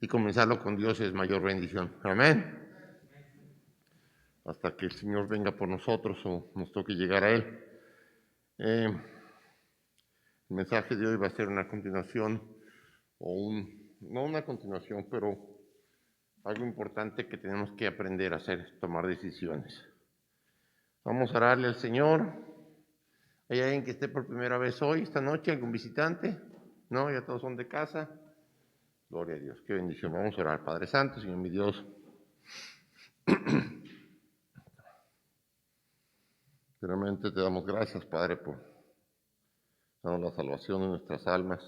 Y comenzarlo con Dios es mayor bendición. Amén. Hasta que el Señor venga por nosotros o nos toque llegar a Él. El mensaje de hoy va a ser una continuación, no una continuación, pero algo importante que tenemos que aprender a hacer, tomar decisiones. Vamos a orarle al Señor. ¿Hay alguien que esté por primera vez hoy, esta noche, algún visitante? No, ya todos son de casa. Gloria a Dios, qué bendición. Vamos a orar. Padre Santo, Señor mi Dios. Realmente te damos gracias, Padre, por darnos la salvación de nuestras almas.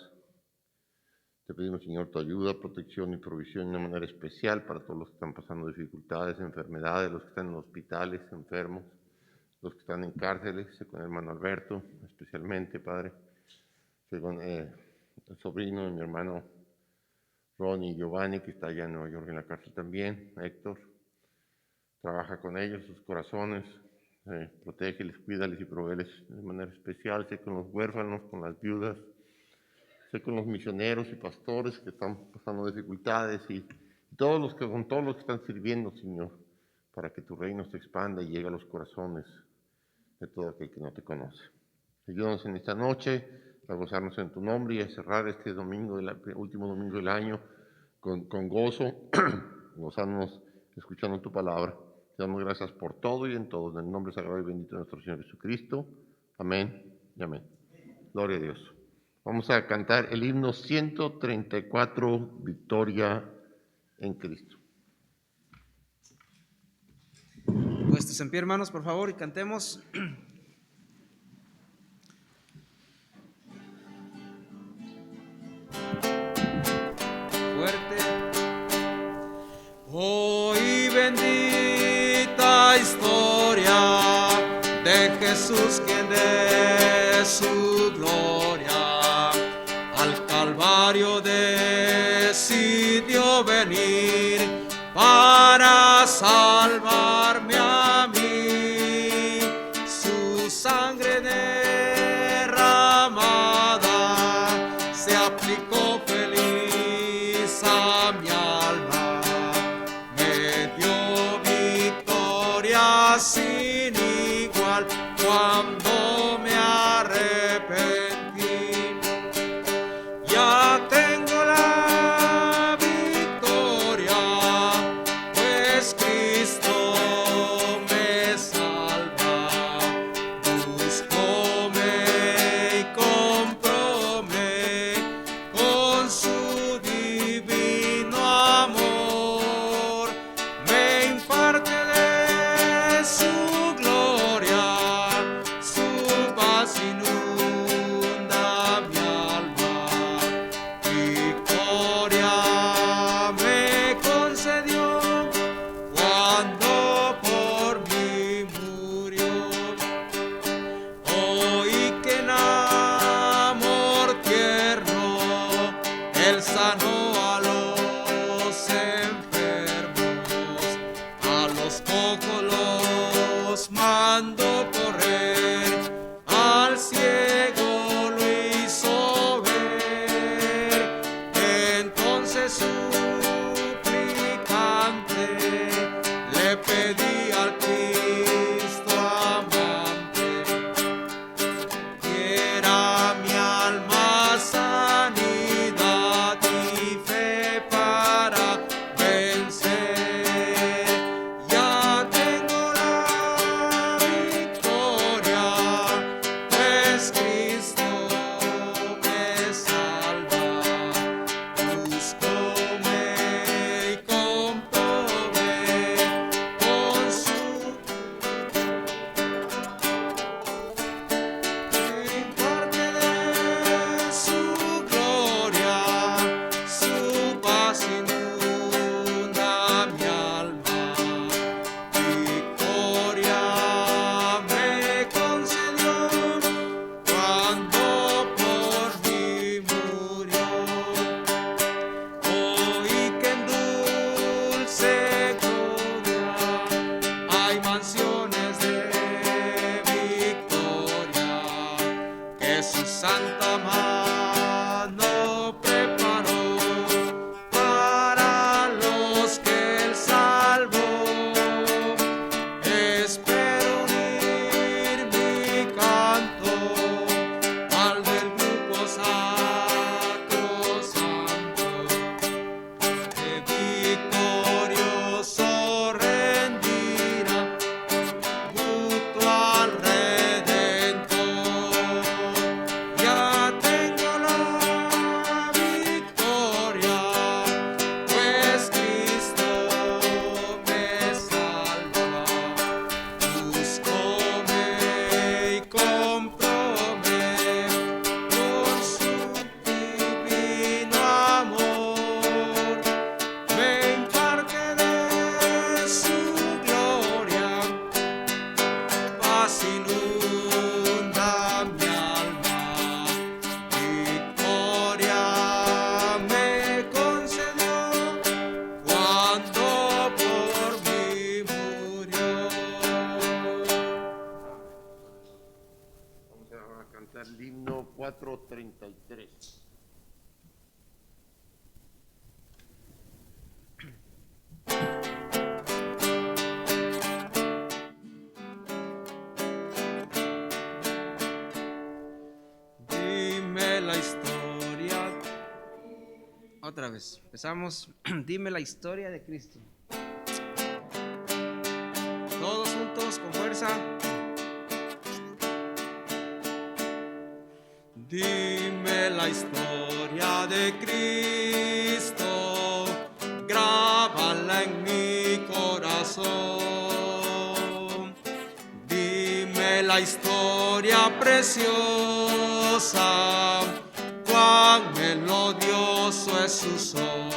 Te pedimos, Señor, tu ayuda, protección y provisión de una manera especial para todos los que están pasando dificultades, enfermedades, los que están en hospitales, enfermos, los que están en cárceles, con el hermano Alberto, especialmente, Padre, con el sobrino de mi hermano Ronnie Giovanni, que está allá en Nueva York en la cárcel también, Héctor. Trabaja con ellos, sus corazones, protégeles, cuídales y provéeles de manera especial, sé con los huérfanos, con las viudas, sé con los misioneros y pastores que están pasando dificultades y con todos los que están sirviendo, Señor, para que tu reino se expanda y llegue a los corazones de todo aquel que no te conoce. Ayúdanos en esta noche a gozarnos en tu nombre y a cerrar este domingo, último domingo del año, con gozo, gozándonos, escuchando tu palabra. Te damos gracias por todo y en todo, en el nombre sagrado y bendito de nuestro Señor Jesucristo. Amén y amén. Gloria a Dios. Vamos a cantar el himno 134, Victoria en Cristo. Puestos en pie, hermanos, por favor, y cantemos. Fuerte. Hoy bendita historia de Jesús, quien de su gloria al Calvario decidió venir para salvarme a mí. Su sangre derramada se aplicó feliz a mi alma, me dio victoria sin igual cuando me arrepentí. Ya tengo la victoria, pues Cristo me salva. Buscóme y compróme con su divino amor. Me imparte de su gloria, su 33. Dime la historia. Otra vez, empezamos. Dime la historia de Cristo. Todos juntos, con fuerza. Dime la historia de Cristo, grábala en mi corazón. Dime la historia preciosa, cuán melodioso es su son.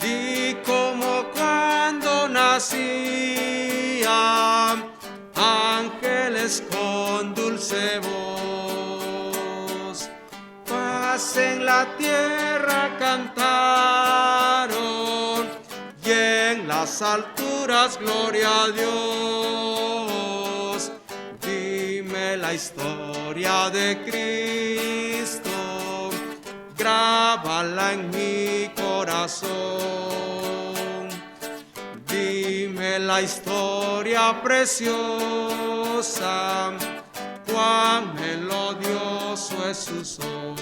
Di como cuando nacía, ángeles con dulce voz, paz en la tierra cantaron, y en las alturas gloria a Dios. Dime la historia de Cristo, grábala en mi corazón. Dime la historia preciosa, cuán melodioso es su son.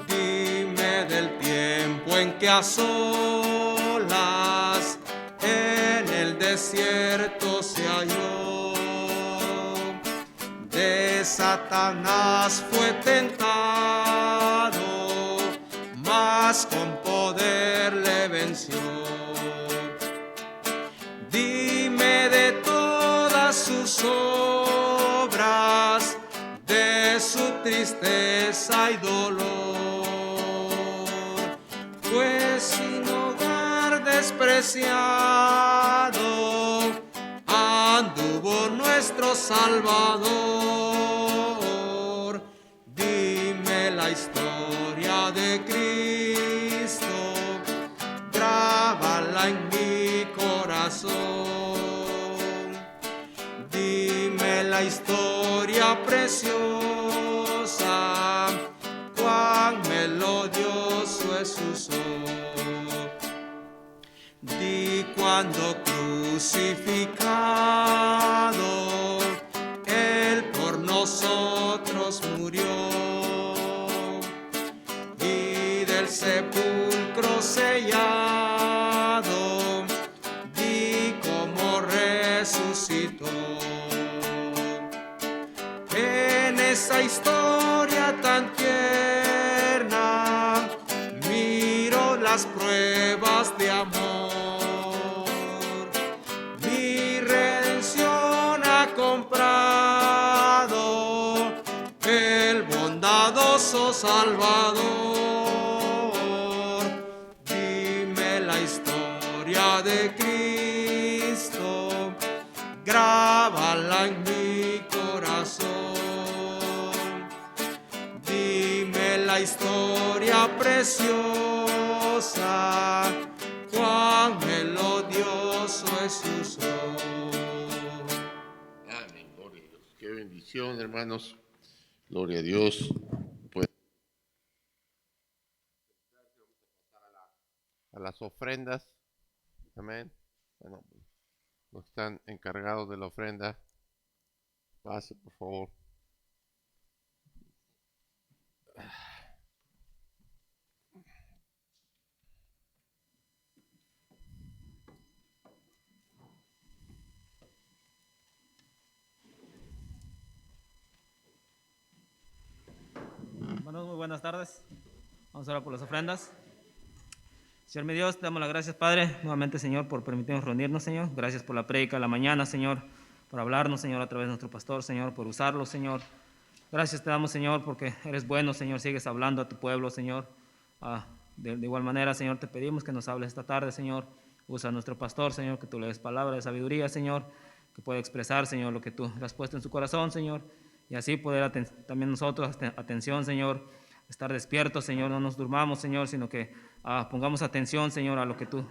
Dime del tiempo en que a solas en el desierto se halló, de Satanás fue tentado, mas con poder le venció. Dime de todas sus obras, de su tristeza y dolor, pues sin hogar despreciado anduvo nuestro Salvador. Dime la historia de Cristo, grábala en mi corazón. Dime la historia preciosa, cuán melodioso es su son. Di cuando crucificado Él por nosotros murió, y del sepulcro sellado, di cómo resucitó. En esa historia tan tierna miro las pruebas de amor. Mi redención ha comprado el bondadoso Salvador. Dime la historia de Cristo, grábala en mi corazón. Dime la historia preciosa, cuán melodioso es su son. Amén, gloria a Dios. Qué bendición, hermanos. Gloria a Dios. Pues, a las ofrendas. Amén. Bueno, los que están encargados de la ofrenda, pase por favor. Hermanos, muy buenas tardes. Vamos a orar por las ofrendas. Señor mi Dios, te damos las gracias, Padre, nuevamente, Señor, por permitirnos reunirnos, Señor. Gracias por la prédica de la mañana, Señor, por hablarnos, Señor, a través de nuestro pastor, Señor, por usarlo, Señor. Gracias te damos, Señor, porque eres bueno, Señor, sigues hablando a tu pueblo, Señor. De igual manera, Señor, te pedimos que nos hables esta tarde, Señor. Usa a nuestro pastor, Señor, que tú le des palabra de sabiduría, Señor, que pueda expresar, Señor, lo que tú le has puesto en su corazón, Señor. Y así poder también nosotros, atención, Señor, estar despiertos, Señor, no nos durmamos, Señor, sino que pongamos atención, Señor, a lo que tú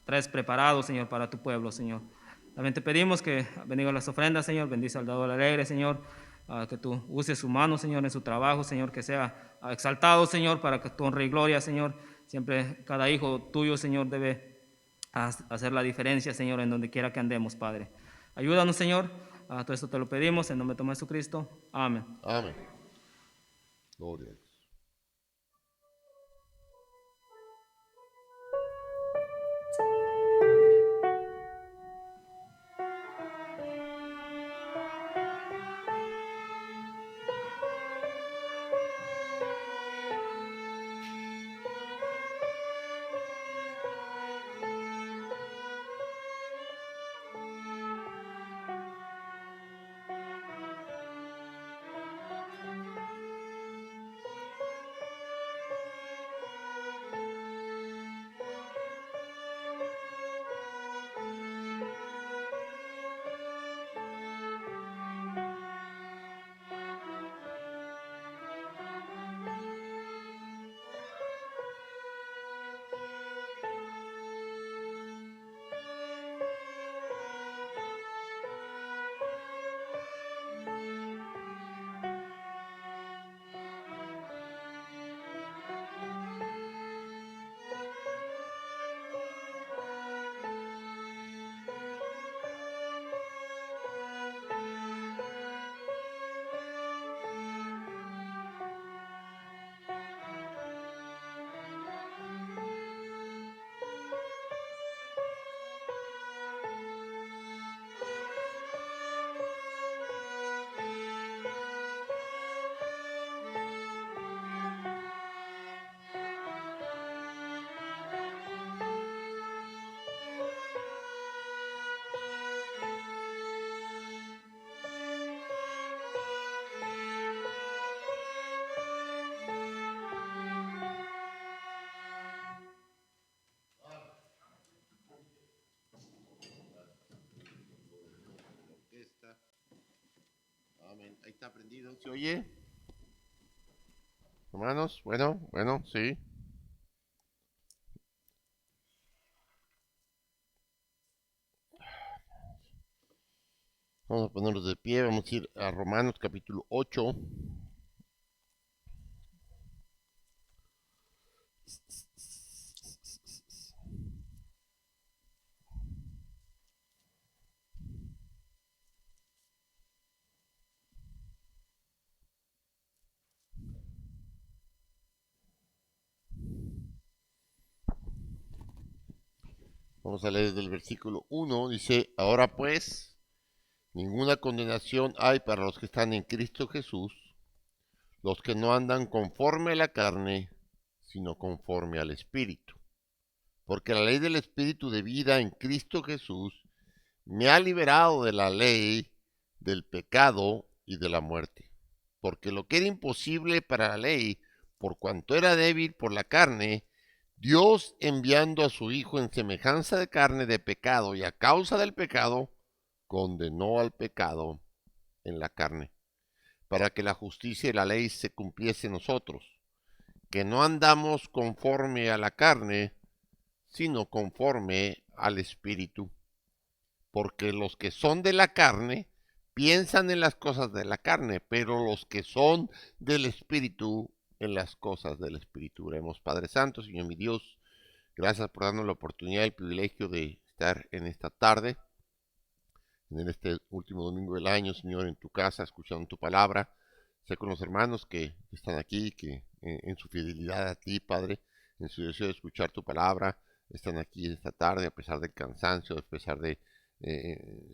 traes preparado, Señor, para tu pueblo, Señor. También te pedimos que bendiga las ofrendas, Señor, bendice al dador alegre, Señor. que tú uses su mano, Señor, en su trabajo, Señor, que sea exaltado, Señor, para que tu honra y gloria, Señor. Siempre cada hijo tuyo, Señor, debe hacer la diferencia, Señor, en donde quiera que andemos, Padre. Ayúdanos, Señor. Todo esto te lo pedimos en nombre de Jesucristo. Amén. Amén. Gloria a Dios. Amén. Ahí está prendido. ¿Se oye? Hermanos, bueno, sí. Vamos a ponernos de pie, vamos a ir a Romanos capítulo 8. Vamos a leer desde el versículo 1. Dice, ahora pues, ninguna condenación hay para los que están en Cristo Jesús, los que no andan conforme a la carne, sino conforme al Espíritu. Porque la ley del Espíritu de vida en Cristo Jesús me ha liberado de la ley del pecado y de la muerte. Porque lo que era imposible para la ley, por cuanto era débil por la carne, Dios enviando a su Hijo en semejanza de carne de pecado y a causa del pecado, condenó al pecado en la carne, para que la justicia y la ley se cumpliese en nosotros, que no andamos conforme a la carne, sino conforme al Espíritu. Porque los que son de la carne piensan en las cosas de la carne, pero los que son del Espíritu en las cosas del Espíritu. Oremos. Padre Santo, Señor mi Dios, gracias por darnos la oportunidad y el privilegio de estar en esta tarde, en este último domingo del año, Señor, en tu casa, escuchando tu palabra. Sé con los hermanos que están aquí, que en su fidelidad a ti, Padre, en su deseo de escuchar tu palabra, están aquí esta tarde, a pesar del cansancio, a pesar de,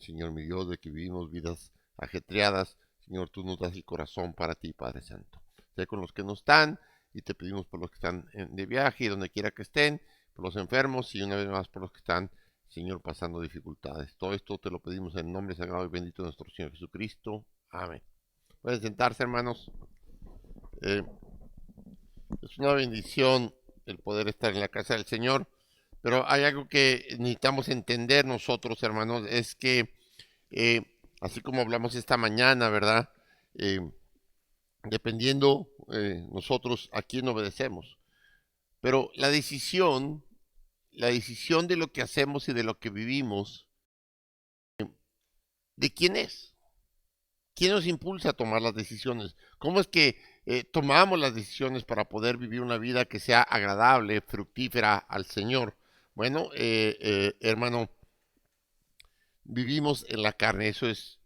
Señor mi Dios, de que vivimos vidas ajetreadas. Señor, tú nos das el corazón para ti, Padre Santo. Sé con los que no están y te pedimos por los que están de viaje y donde quiera que estén, por los enfermos y una vez más por los que están, Señor, pasando dificultades. Todo esto te lo pedimos en el nombre sagrado y bendito de nuestro Señor Jesucristo. Amén. Pueden sentarse, hermanos. Es una bendición el poder estar en la casa del Señor, pero hay algo que necesitamos entender nosotros, hermanos, es que así como hablamos esta mañana, ¿verdad? Dependiendo nosotros a quién obedecemos, pero la decisión de lo que hacemos y de lo que vivimos, ¿de quién es? ¿quién nos impulsa a tomar las decisiones? ¿Cómo es que tomamos las decisiones para poder vivir una vida que sea agradable, fructífera al Señor? Bueno, hermano, vivimos en la carne, eso es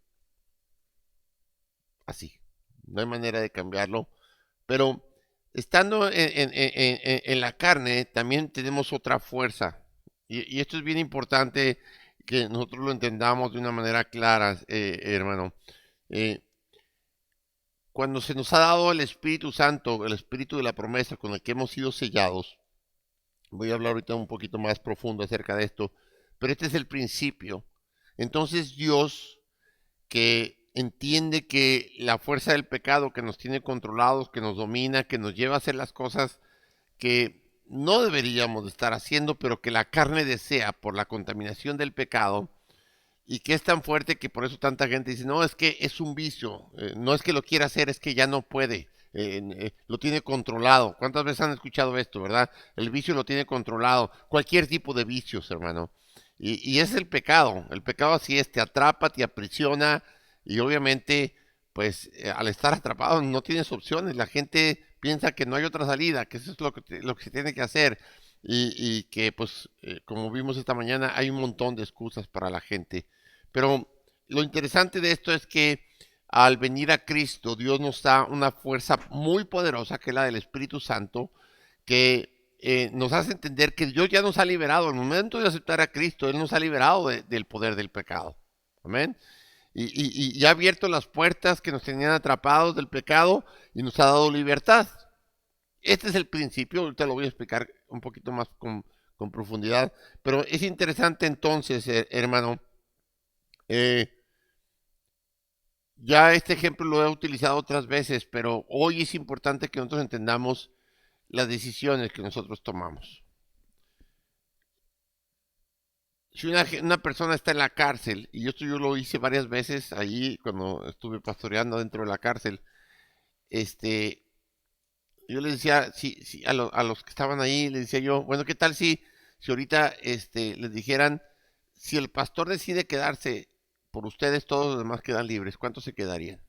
así, no hay manera de cambiarlo, pero estando en la carne también tenemos otra fuerza, y esto es bien importante que nosotros lo entendamos de una manera clara, hermano. Eh, Cuando se nos ha dado el Espíritu Santo, el Espíritu de la promesa con el que hemos sido sellados, voy a hablar ahorita un poquito más profundo acerca de esto, pero este es el principio. Entonces Dios, que entiende que la fuerza del pecado que nos tiene controlados, que nos domina, que nos lleva a hacer las cosas que no deberíamos de estar haciendo, pero que la carne desea por la contaminación del pecado, y que es tan fuerte que por eso tanta gente dice, no, es que es un vicio, no es que lo quiera hacer, es que ya no puede, lo tiene controlado. ¿Cuántas veces han escuchado esto, verdad? El vicio lo tiene controlado, cualquier tipo de vicios, hermano. Y es el pecado así es, te atrapa, te aprisiona, y obviamente, pues al estar atrapado no tienes opciones, la gente piensa que no hay otra salida, que eso es lo que se tiene que hacer. Y que pues como vimos esta mañana hay un montón de excusas para la gente, pero lo interesante de esto es que al venir a Cristo Dios nos da una fuerza muy poderosa que es la del Espíritu Santo, que nos hace entender que Dios ya nos ha liberado. Al momento de aceptar a Cristo Él nos ha liberado del poder del pecado, amén, y ha abierto las puertas que nos tenían atrapados del pecado y nos ha dado libertad. Este es el principio, ahorita lo voy a explicar un poquito más con profundidad, pero es interesante entonces, hermano, eh, ya este ejemplo lo he utilizado otras veces, pero hoy es importante que nosotros entendamos las decisiones que nosotros tomamos. Si una persona está en la cárcel, y esto yo lo hice varias veces allí cuando estuve pastoreando dentro de la cárcel, yo les decía, a los que estaban ahí, les decía yo, bueno, ¿qué tal si ahorita les dijeran, si el pastor decide quedarse por ustedes, todos los demás quedan libres, ¿cuántos se quedarían?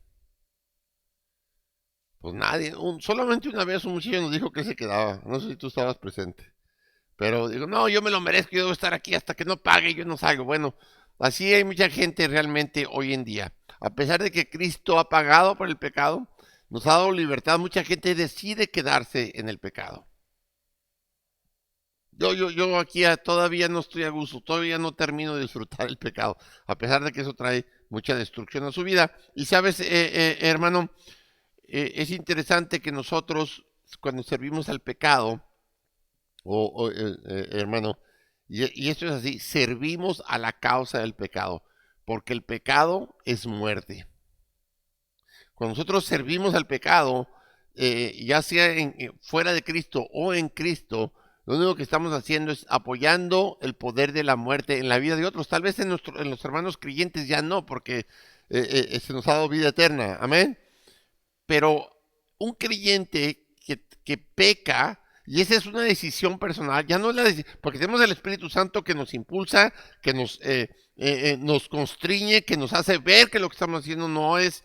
Pues nadie, solamente una vez un muchacho nos dijo que se quedaba, no sé si tú estabas presente, pero digo, no, yo me lo merezco, yo debo estar aquí hasta que no pague, yo no salgo. Bueno, así hay mucha gente realmente hoy en día. A pesar de que Cristo ha pagado por el pecado, nos ha dado libertad, mucha gente decide quedarse en el pecado. Yo aquí todavía no estoy a gusto, todavía no termino de disfrutar el pecado, a pesar de que eso trae mucha destrucción a su vida. Y sabes, hermano, es interesante que nosotros, cuando servimos al pecado, hermano, y esto es así, servimos a la causa del pecado, porque el pecado es muerte. Cuando nosotros servimos al pecado, ya sea fuera de Cristo o en Cristo, lo único que estamos haciendo es apoyando el poder de la muerte en la vida de otros. Tal vez en los hermanos creyentes ya no, porque se nos ha dado vida eterna. Amén. Pero un creyente que peca, y esa es una decisión personal, ya no es la decisión, porque tenemos el Espíritu Santo que nos impulsa, que nos constriñe, que nos hace ver que lo que estamos haciendo no es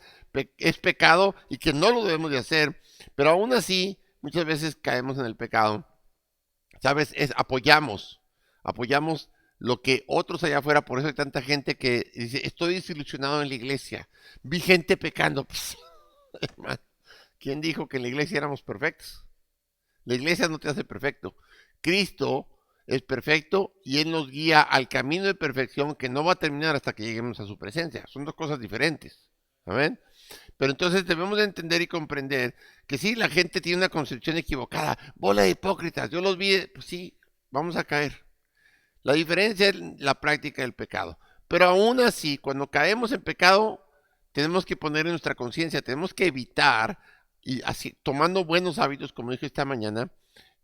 pecado y que no lo debemos de hacer, pero aún así muchas veces caemos en el pecado. ¿Sabes? Apoyamos lo que otros allá afuera, por eso hay tanta gente que dice, estoy desilusionado en la iglesia, vi gente pecando. Pss, hermano, ¿quién dijo que en la iglesia éramos perfectos? La iglesia no te hace perfecto. Cristo es perfecto y Él nos guía al camino de perfección que no va a terminar hasta que lleguemos a su presencia. Son dos cosas diferentes. ¿Amén? Pero entonces debemos de entender y comprender que sí, la gente tiene una concepción equivocada. Bola de hipócritas, yo los vi, pues sí, vamos a caer. La diferencia es la práctica del pecado. Pero aún así, cuando caemos en pecado, tenemos que poner en nuestra conciencia, tenemos que evitar, y así, tomando buenos hábitos, como dije esta mañana,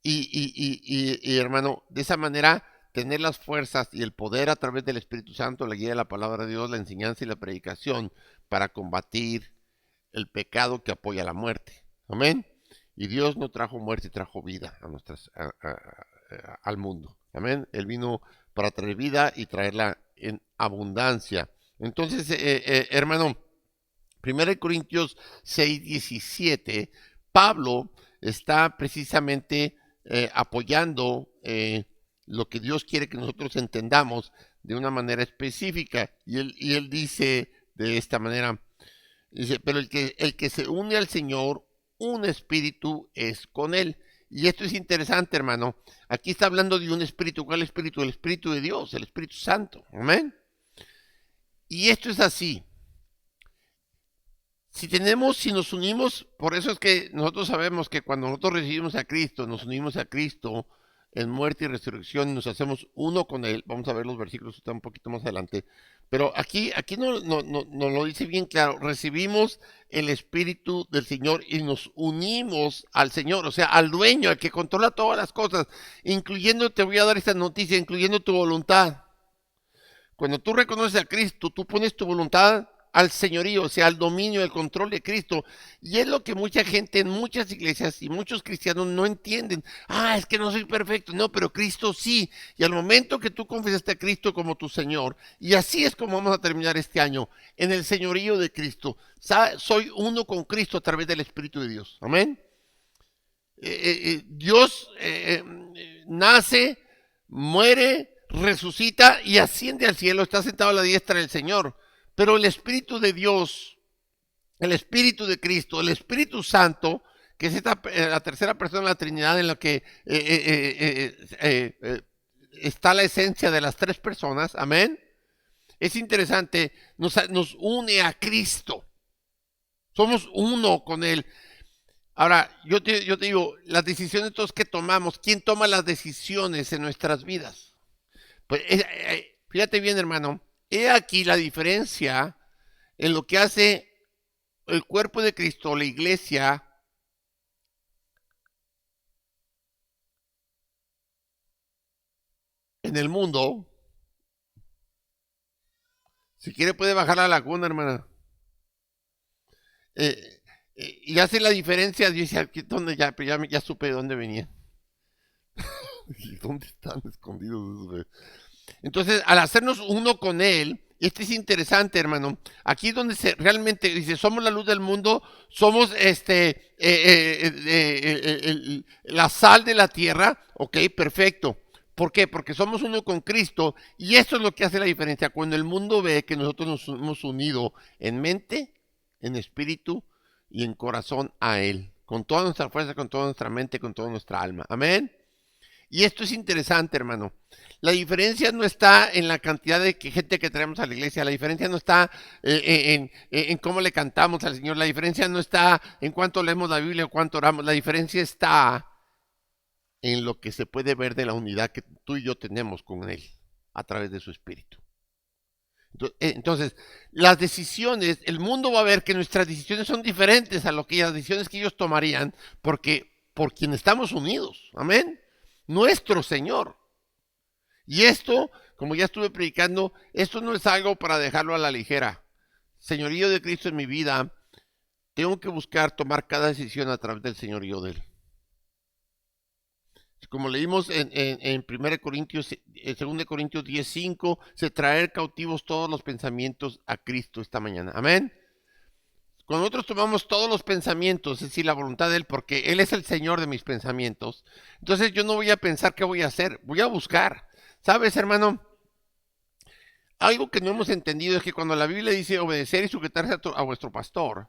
hermano, de esa manera tener las fuerzas y el poder a través del Espíritu Santo, la guía de la palabra de Dios, la enseñanza y la predicación para combatir el pecado que apoya la muerte. Amén. Y Dios no trajo muerte, trajo vida al mundo. Amén. Él vino para traer vida y traerla en abundancia. Entonces, hermano, 1 Corintios 6:17, Pablo está precisamente apoyando lo que Dios quiere que nosotros entendamos de una manera específica. Y él dice de esta manera, dice, pero el que se une al Señor, un espíritu es con él. Y esto es interesante, hermano. Aquí está hablando de un espíritu. ¿Cuál espíritu? El Espíritu de Dios, el Espíritu Santo. Amén. Y esto es así. Si nos unimos, por eso es que nosotros sabemos que cuando nosotros recibimos a Cristo, nos unimos a Cristo en muerte y resurrección y nos hacemos uno con Él. Vamos a ver los versículos un poquito más adelante. Pero aquí nos lo dice bien claro. Recibimos el Espíritu del Señor y nos unimos al Señor, o sea, al dueño, al que controla todas las cosas, incluyendo, te voy a dar esta noticia, incluyendo tu voluntad. Cuando tú reconoces a Cristo, tú pones tu voluntad al señorío, o sea, al dominio, al control de Cristo. Y es lo que mucha gente en muchas iglesias y muchos cristianos no entienden. Es que no soy perfecto. No, pero Cristo sí. Y al momento que tú confesaste a Cristo como tu Señor, y así es como vamos a terminar este año, en el señorío de Cristo. Soy uno con Cristo a través del Espíritu de Dios. Amén. Dios nace, muere, resucita y asciende al cielo. Está sentado a la diestra del Señor. Pero el Espíritu de Dios, el Espíritu de Cristo, el Espíritu Santo, que es la tercera persona de la Trinidad en la que está la esencia de las tres personas, amén. Es interesante, nos une a Cristo. Somos uno con Él. Ahora, yo te digo, las decisiones todos que tomamos, ¿quién toma las decisiones en nuestras vidas? Pues fíjate bien, hermano. He aquí la diferencia en lo que hace el cuerpo de Cristo, la iglesia, en el mundo. Si quiere puede bajar a la laguna, hermana. Y hace la diferencia. Yo decía, ¿dónde ya supe de dónde venían? ¿Dónde están escondidos? Entonces, al hacernos uno con Él, este es interesante, hermano. Aquí es donde realmente dice, somos la luz del mundo, somos la sal de la tierra. Ok, perfecto. ¿Por qué? Porque somos uno con Cristo y eso es lo que hace la diferencia. Cuando el mundo ve que nosotros nos hemos unido en mente, en espíritu y en corazón a Él. Con toda nuestra fuerza, con toda nuestra mente, con toda nuestra alma. Amén. Y esto es interesante, hermano. La diferencia no está en la cantidad de gente que traemos a la iglesia. La diferencia no está en cómo le cantamos al Señor. La diferencia no está en cuánto leemos la Biblia o cuánto oramos. La diferencia está en lo que se puede ver de la unidad que tú y yo tenemos con Él a través de su Espíritu. Entonces, las decisiones, el mundo va a ver que nuestras decisiones son diferentes a lo que las decisiones que ellos tomarían porque por quien estamos unidos. Amén. Nuestro Señor. Y esto, como ya estuve predicando, esto no es algo para dejarlo a la ligera. Señorío de Cristo en mi vida, tengo que buscar tomar cada decisión a través del señorío de Él. Como leímos en 2 Corintios 10:5, se traer cautivos todos los pensamientos a Cristo esta mañana. Amén. Cuando nosotros tomamos todos los pensamientos, es decir, la voluntad de Él, porque Él es el Señor de mis pensamientos, entonces yo no voy a pensar qué voy a hacer, voy a buscar. ¿Sabes, hermano? Algo que no hemos entendido es que cuando la Biblia dice obedecer y sujetarse a vuestro pastor,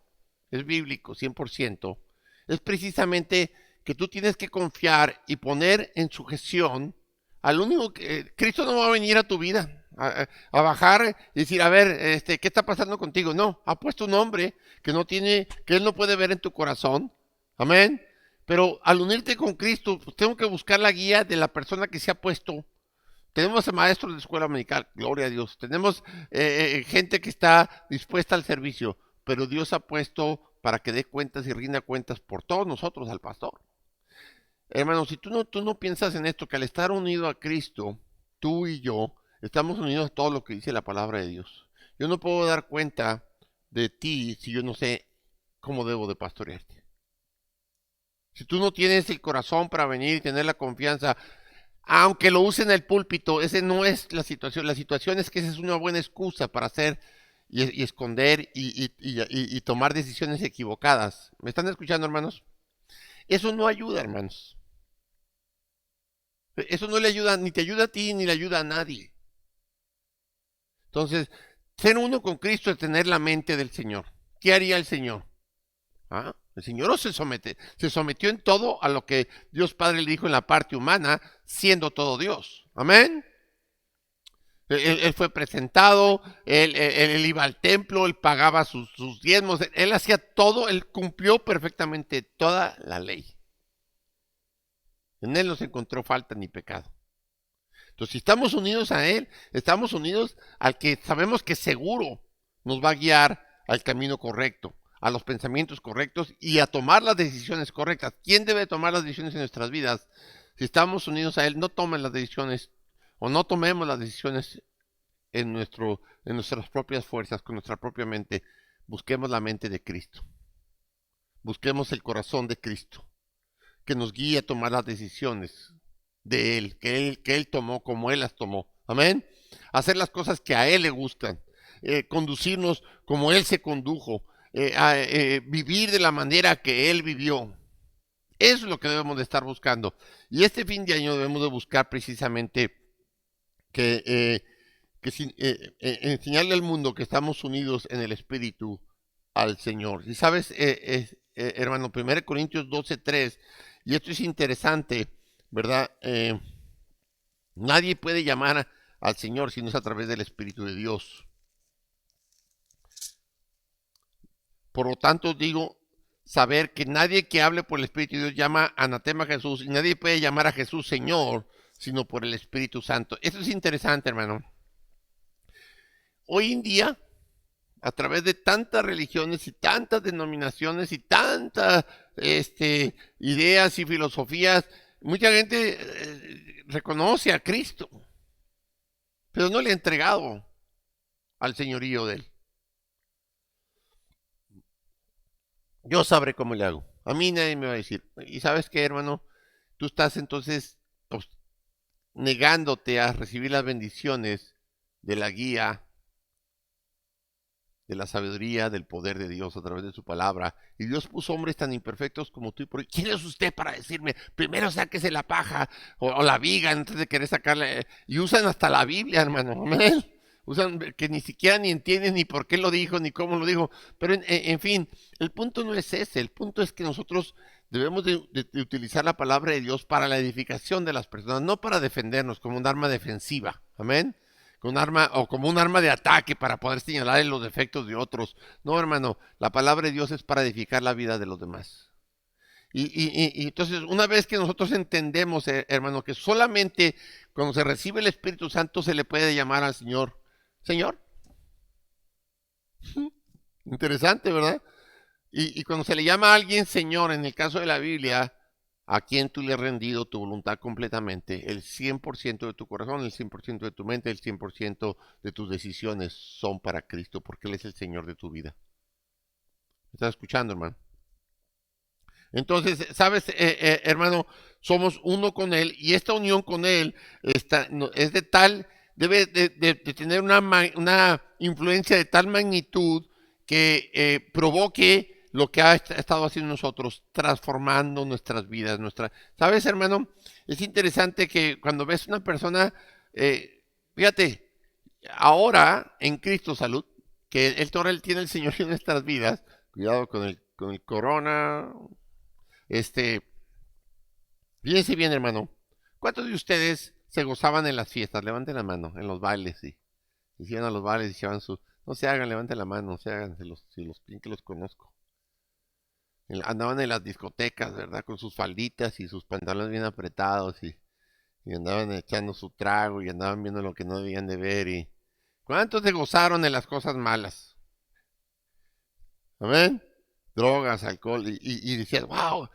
es bíblico, 100%, es precisamente que tú tienes que confiar y poner en sujeción al único que Cristo no va a venir a tu vida. A bajar y decir, a ver, ¿qué está pasando contigo? No, ha puesto un hombre que Él no puede ver en tu corazón. Amén. Pero al unirte con Cristo, pues tengo que buscar la guía de la persona que se ha puesto. Tenemos maestros de escuela dominical, gloria a Dios. Tenemos gente que está dispuesta al servicio, pero Dios ha puesto para que dé cuentas y rinda cuentas por todos nosotros al pastor. Hermano, si tú no piensas en esto, que al estar unido a Cristo, tú y yo, estamos unidos a todo lo que dice la palabra de Dios. Yo no puedo dar cuenta de ti si yo no sé cómo debo de pastorearte. Si tú no tienes el corazón para venir y tener la confianza, aunque lo use en el púlpito, ese no es la situación. La situación es que esa es una buena excusa para hacer y esconder y tomar decisiones equivocadas. ¿Me están escuchando, hermanos? Eso no ayuda, hermanos. Eso no le ayuda, ni te ayuda a ti, ni le ayuda a nadie. Entonces, ser uno con Cristo es tener la mente del Señor. ¿Qué haría el Señor? ¿Ah? El Señor no se sometió en todo a lo que Dios Padre le dijo en la parte humana, siendo todo Dios. Amén. Él fue presentado, él iba al templo, él pagaba sus diezmos, él hacía todo, él cumplió perfectamente toda la ley. En él no se encontró falta ni pecado. Entonces, si estamos unidos a él, estamos unidos al que sabemos que seguro nos va a guiar al camino correcto, a los pensamientos correctos y a tomar las decisiones correctas. ¿Quién debe tomar las decisiones en nuestras vidas? Si estamos unidos a él, no tomen las decisiones o no tomemos las decisiones en nuestras propias fuerzas, con nuestra propia mente. Busquemos la mente de Cristo. Busquemos el corazón de Cristo, que nos guíe a tomar las decisiones de Él, que Él tomó como Él las tomó. Amén. Hacer las cosas que a Él le gustan, conducirnos como Él se condujo, vivir de la manera que Él vivió. Eso es lo que debemos de estar buscando. Y este fin de año debemos de buscar precisamente enseñarle al mundo que estamos unidos en el Espíritu al Señor. Y sabes, hermano, 1 Corintios 12:3, y esto es interesante, ¿verdad? Nadie puede llamar al Señor si no es a través del Espíritu de Dios. Por lo tanto, digo, saber que nadie que hable por el Espíritu de Dios llama anatema a Jesús, y nadie puede llamar a Jesús Señor, sino por el Espíritu Santo. Eso es interesante, hermano. Hoy en día, a través de tantas religiones y tantas denominaciones y tantas ideas y filosofías, mucha gente reconoce a Cristo, pero no le ha entregado al señorío de Él. Yo sabré cómo le hago. A mí nadie me va a decir. ¿Y sabes qué, hermano? Tú estás entonces negándote a recibir las bendiciones de la guía, de la sabiduría, del poder de Dios a través de su palabra. Y Dios puso hombres tan imperfectos como tú. ¿Quién es usted para decirme, primero sáquese la paja o la viga antes de querer sacarla? Y usan hasta la Biblia, hermano. Amén. Usan que ni siquiera ni entienden ni por qué lo dijo, ni cómo lo dijo. Pero en fin, el punto no es ese. El punto es que nosotros debemos de utilizar la palabra de Dios para la edificación de las personas, no para defendernos como un arma defensiva. Amén. Un arma o como un arma de ataque para poder señalar los defectos de otros. No, hermano, la palabra de Dios es para edificar la vida de los demás. Y entonces, una vez que nosotros entendemos, hermano, que solamente cuando se recibe el Espíritu Santo se le puede llamar al Señor, Señor. Interesante, ¿verdad? Y cuando se le llama a alguien Señor, en el caso de la Biblia, a quien tú le has rendido tu voluntad completamente, el 100% de tu corazón, el 100% de tu mente, el 100% de tus decisiones son para Cristo, porque Él es el Señor de tu vida. ¿Me estás escuchando, hermano? Entonces, sabes, hermano, somos uno con Él, y esta unión con Él es de tal, debe de tener una influencia de tal magnitud que provoque lo que ha estado haciendo nosotros, transformando nuestras vidas. ¿Sabes, hermano? Es interesante que cuando ves una persona, fíjate, ahora en Cristo Salud, que Él tiene el Señor en nuestras vidas, cuidado con el corona, fíjense bien, hermano, ¿cuántos de ustedes se gozaban en las fiestas? Levanten la mano, en los bailes, sí. Hicieron a los bailes y llevaban no se hagan, levanten la mano, no se hagan, si los que los conozco. Andaban en las discotecas, ¿verdad? Con sus falditas y sus pantalones bien apretados y andaban echando su trago y andaban viendo lo que no debían de ver. Y ¿cuántos se gozaron de las cosas malas? ¿Amén? Drogas, alcohol y decías, wow,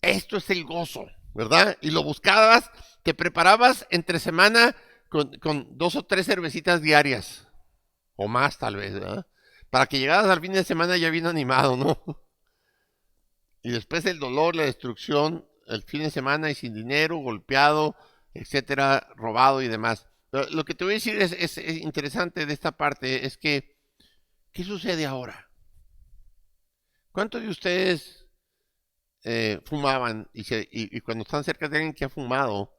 esto es el gozo, ¿verdad? Y lo buscabas, te preparabas entre semana con 2 o 3 cervecitas diarias o más tal vez, ¿verdad? Para que llegaras al fin de semana ya bien animado, ¿no? Y después el dolor, la destrucción, el fin de semana y sin dinero, golpeado, etcétera, robado y demás. Pero lo que te voy a decir es interesante de esta parte es que ¿Qué sucede ahora? ¿Cuántos de ustedes fumaban y cuando están cerca de alguien que ha fumado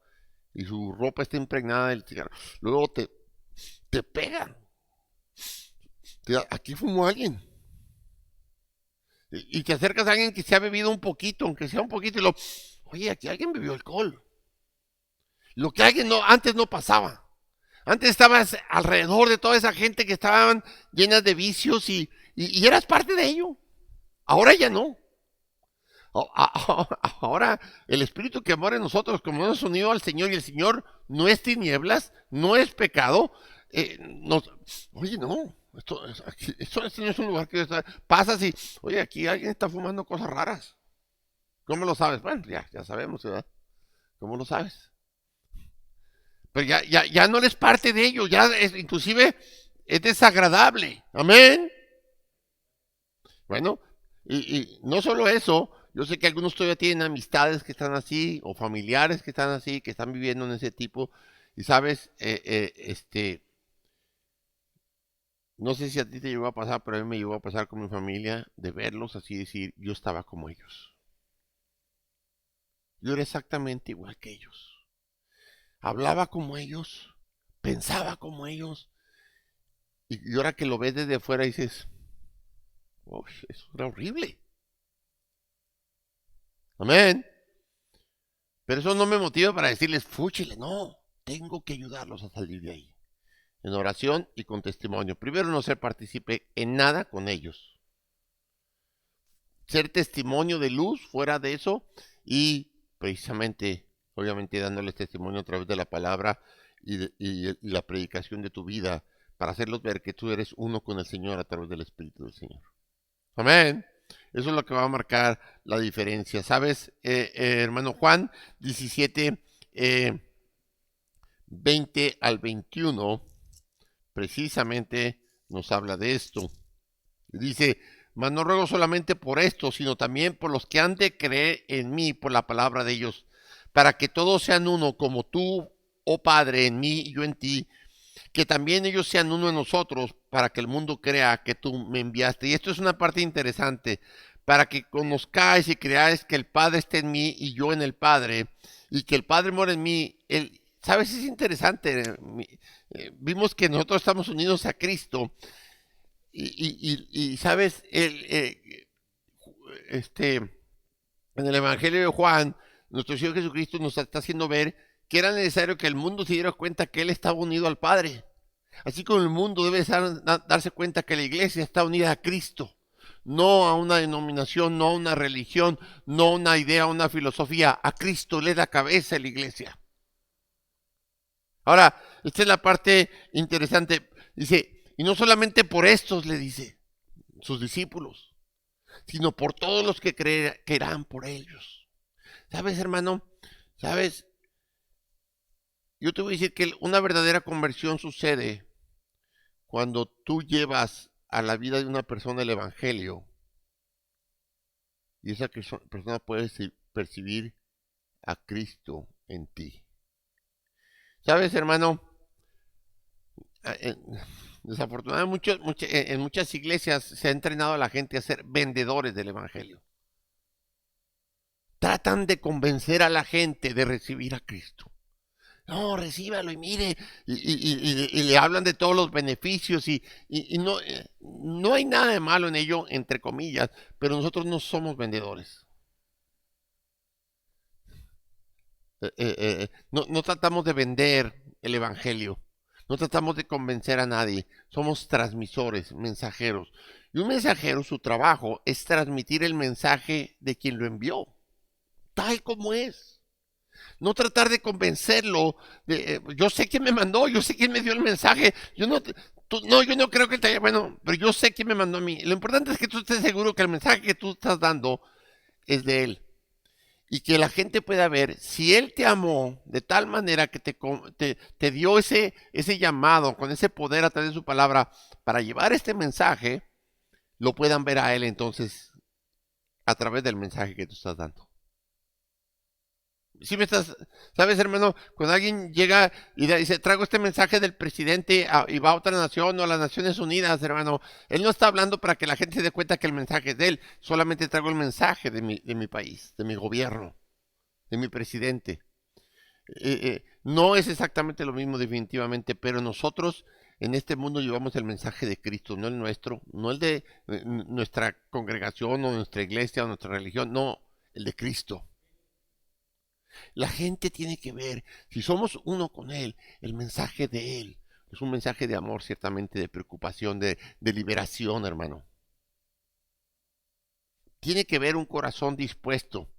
y su ropa está impregnada del cigarro, luego te pegan? Aquí fumó alguien. Y te acercas a alguien que se ha bebido un poquito, aunque sea un poquito, y oye, aquí alguien bebió alcohol. Lo que alguien antes no pasaba. Antes estabas alrededor de toda esa gente que estaban llenas de vicios y eras parte de ello. Ahora ya no. Ahora el Espíritu que mora en nosotros, como nos hemos unido al Señor, y el Señor no es tinieblas, no es pecado. Oye, no, esto no es un lugar que pasas y, oye, aquí alguien está fumando cosas raras. ¿Cómo lo sabes? Bueno, ya sabemos, ¿verdad? ¿Cómo lo sabes? Pero ya no eres parte de ello, inclusive es desagradable. Amén. Bueno, y no solo eso, yo sé que algunos todavía tienen amistades que están así, o familiares que están así, que están viviendo en ese tipo, y sabes, no sé si a ti te llegó a pasar, pero a mí me llegó a pasar con mi familia, de verlos así, decir, yo estaba como ellos. Yo era exactamente igual que ellos. Hablaba como ellos, pensaba como ellos, y ahora que lo ves desde afuera dices, oh, eso era horrible. Amén. Pero eso no me motiva para decirles, fúchile, no, tengo que ayudarlos a salir de ahí. En oración y con testimonio. Primero, no ser partícipe en nada con ellos. Ser testimonio de luz fuera de eso y precisamente, obviamente, dándoles testimonio a través de la palabra y la predicación de tu vida para hacerlos ver que tú eres uno con el Señor a través del Espíritu del Señor. Amén. Eso es lo que va a marcar la diferencia. ¿Sabes, hermano Juan 17, 20 al 21, precisamente nos habla de esto. Dice, mas no ruego solamente por esto, sino también por los que han de creer en mí por la palabra de ellos, para que todos sean uno, como tú, oh Padre, en mí y yo en ti, que también ellos sean uno en nosotros, para que el mundo crea que tú me enviaste. Y esto es una parte interesante, para que conozcáis y creáis que el Padre está en mí y yo en el Padre, y que el Padre mora en mí. ¿Sabes? Es interesante. Vimos que nosotros estamos unidos a Cristo, y ¿sabes? En el Evangelio de Juan, nuestro Señor Jesucristo nos está haciendo ver que era necesario que el mundo se diera cuenta que Él estaba unido al Padre. Así como el mundo debe darse cuenta que la iglesia está unida a Cristo, no a una denominación, no a una religión, no a una idea, a una filosofía. A Cristo le da cabeza a la iglesia. Ahora, esta es la parte interesante. Dice, y no solamente por estos, le dice, sus discípulos, sino por todos los que creerán por ellos. ¿Sabes, hermano? ¿Sabes? Yo te voy a decir que una verdadera conversión sucede cuando tú llevas a la vida de una persona el Evangelio y esa persona puede percibir a Cristo en ti. ¿Sabes, hermano? Desafortunadamente en muchas iglesias se ha entrenado a la gente a ser vendedores del Evangelio. Tratan de convencer a la gente de recibir a Cristo. No, recíbalo y mire, y le hablan de todos los beneficios y no hay nada de malo en ello, entre comillas, pero nosotros no somos vendedores. No tratamos de vender el Evangelio, no tratamos de convencer a nadie, somos transmisores, mensajeros. Y un mensajero, su trabajo es transmitir el mensaje de quien lo envió, tal como es. No tratar de convencerlo. Yo sé quién me mandó, yo sé quién me dio el mensaje. Yo no creo que te haya. Bueno, pero yo sé quién me mandó a mí. Lo importante es que tú estés seguro que el mensaje que tú estás dando es de Él. Y que la gente pueda ver si Él te amó de tal manera que te dio ese llamado, con ese poder a través de su palabra, para llevar este mensaje, lo puedan ver a Él entonces a través del mensaje que tú estás dando. Sí me estás, sabes, hermano, cuando alguien llega y dice, traigo este mensaje del presidente y va a otra nación o a las Naciones Unidas, hermano, él no está hablando para que la gente se dé cuenta que el mensaje es de él, solamente traigo el mensaje de mi país, de mi gobierno, de mi presidente. No es exactamente lo mismo definitivamente, pero nosotros en este mundo llevamos el mensaje de Cristo, no el nuestro, no el de nuestra congregación o nuestra iglesia o nuestra religión, no, el de Cristo. La gente tiene que ver, si somos uno con Él, el mensaje de Él. Es un mensaje de amor, ciertamente, de preocupación, de liberación, hermano. Tiene que ver un corazón dispuesto.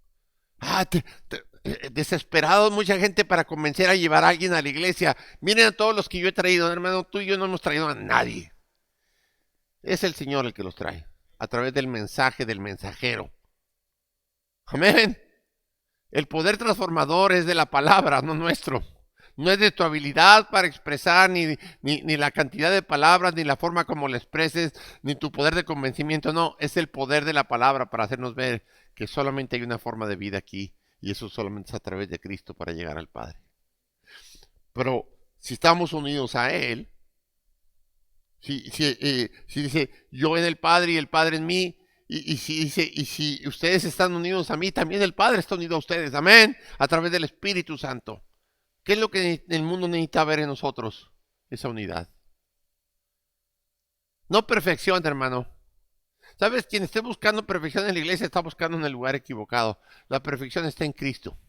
Desesperado mucha gente para convencer a llevar a alguien a la iglesia. Miren a todos los que yo he traído, hermano, tú y yo no hemos traído a nadie. Es el Señor el que los trae, a través del mensaje del mensajero. Amén. El poder transformador es de la palabra, no nuestro. No es de tu habilidad para expresar, ni la cantidad de palabras, ni la forma como la expreses, ni tu poder de convencimiento. No, es el poder de la palabra para hacernos ver que solamente hay una forma de vida aquí. Y eso solamente es a través de Cristo para llegar al Padre. Pero si estamos unidos a Él, si dice yo en el Padre y el Padre en mí, y si ustedes están unidos a mí, también el Padre está unido a ustedes, amén, a través del Espíritu Santo. ¿Qué es lo que el mundo necesita ver en nosotros? Esa unidad. No perfección, hermano. ¿Sabes? Quien esté buscando perfección en la iglesia está buscando en el lugar equivocado. La perfección está en Cristo.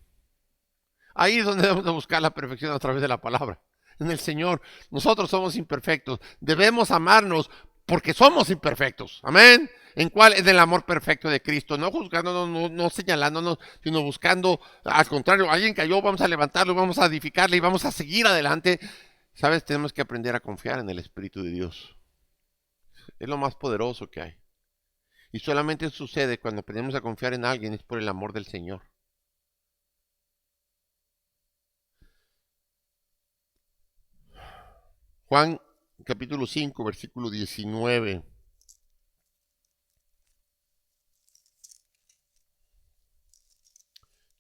Ahí es donde debemos de buscar la perfección a través de la palabra. En el Señor. Nosotros somos imperfectos. Debemos amarnos porque somos imperfectos. Amén. ¿En cuál? En el amor perfecto de Cristo. No juzgándonos, no señalándonos, sino buscando, al contrario, alguien cayó, vamos a levantarlo, vamos a edificarle y vamos a seguir adelante. ¿Sabes? Tenemos que aprender a confiar en el Espíritu de Dios. Es lo más poderoso que hay. Y solamente sucede cuando aprendemos a confiar en alguien, es por el amor del Señor. Juan capítulo 5, versículo 19.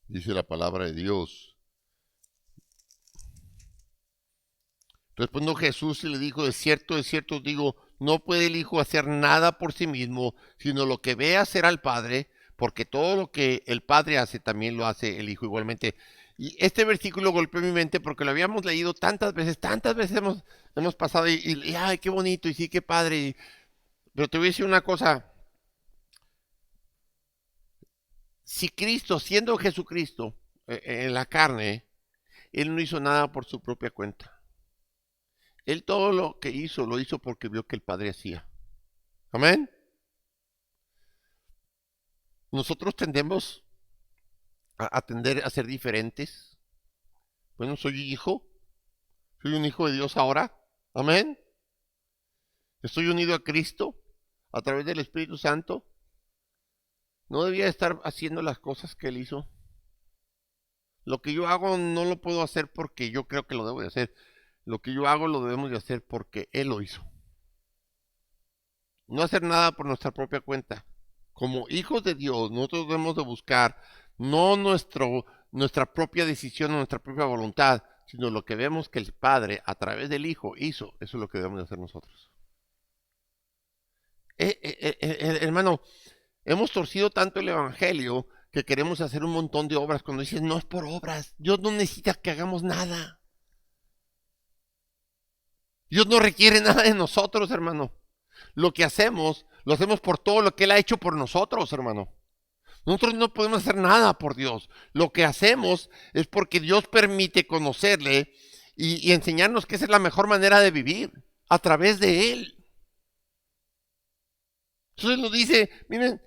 Dice la palabra de Dios. Respondió Jesús y le dijo, de cierto os digo, no puede el Hijo hacer nada por sí mismo, sino lo que ve hacer al Padre, porque todo lo que el Padre hace, también lo hace el Hijo igualmente. Y este versículo golpeó mi mente porque lo habíamos leído tantas veces hemos pasado y ay, qué bonito, y sí, qué padre. Pero te voy a decir una cosa. Si Cristo, siendo Jesucristo en la carne, Él no hizo nada por su propia cuenta. Él todo lo que hizo, lo hizo porque vio que el Padre hacía. Amén. Nosotros tendemos a tender a ser diferentes. Bueno, soy un hijo de Dios ahora. Amén. Estoy unido a Cristo a través del Espíritu Santo. No debía estar haciendo las cosas que Él hizo. Lo que yo hago no lo puedo hacer porque yo creo que lo debo de hacer. Lo que yo hago lo debemos de hacer porque Él lo hizo. No hacer nada por nuestra propia cuenta. Como hijos de Dios, nosotros debemos de buscar no nuestra propia decisión o nuestra propia voluntad, sino lo que vemos que el Padre a través del Hijo hizo. Eso es lo que debemos de hacer nosotros. Hermano, hemos torcido tanto el Evangelio que queremos hacer un montón de obras. Cuando dices, no es por obras, Dios no necesita que hagamos nada. Dios no requiere nada de nosotros, hermano. Lo que hacemos, lo hacemos por todo lo que Él ha hecho por nosotros, hermano. Nosotros no podemos hacer nada por Dios. Lo que hacemos es porque Dios permite conocerle y enseñarnos que esa es la mejor manera de vivir, a través de Él. Entonces nos dice, miren,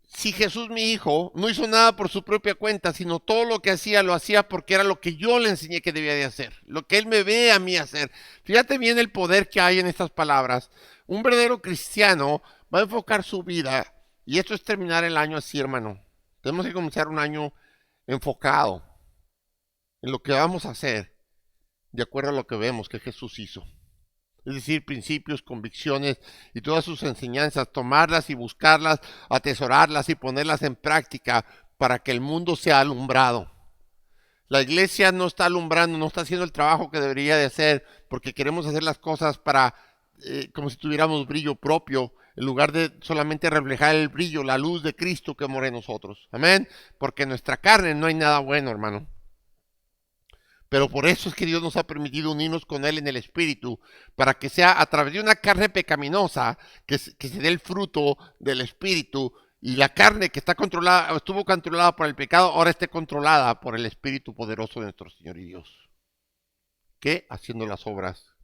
si Jesús mi hijo no hizo nada por su propia cuenta, sino todo lo que hacía, lo hacía porque era lo que yo le enseñé que debía de hacer, lo que Él me ve a mí hacer. Fíjate bien el poder que hay en estas palabras. Un verdadero cristiano va a enfocar su vida, y esto es terminar el año así, hermano. Tenemos que comenzar un año enfocado en lo que vamos a hacer, de acuerdo a lo que vemos que Jesús hizo. Es decir, principios, convicciones y todas sus enseñanzas, tomarlas y buscarlas, atesorarlas y ponerlas en práctica para que el mundo sea alumbrado. La iglesia no está alumbrando, no está haciendo el trabajo que debería de hacer, porque queremos hacer las cosas para, como si tuviéramos brillo propio, en lugar de solamente reflejar el brillo, la luz de Cristo que mora en nosotros. Amén. Porque en nuestra carne no hay nada bueno, hermano. Pero por eso es que Dios nos ha permitido unirnos con Él en el Espíritu, para que sea a través de una carne pecaminosa que se dé el fruto del Espíritu, y la carne que está controlada, estuvo controlada por el pecado, ahora esté controlada por el Espíritu poderoso de nuestro Señor y Dios. ¿Qué? Haciendo las obras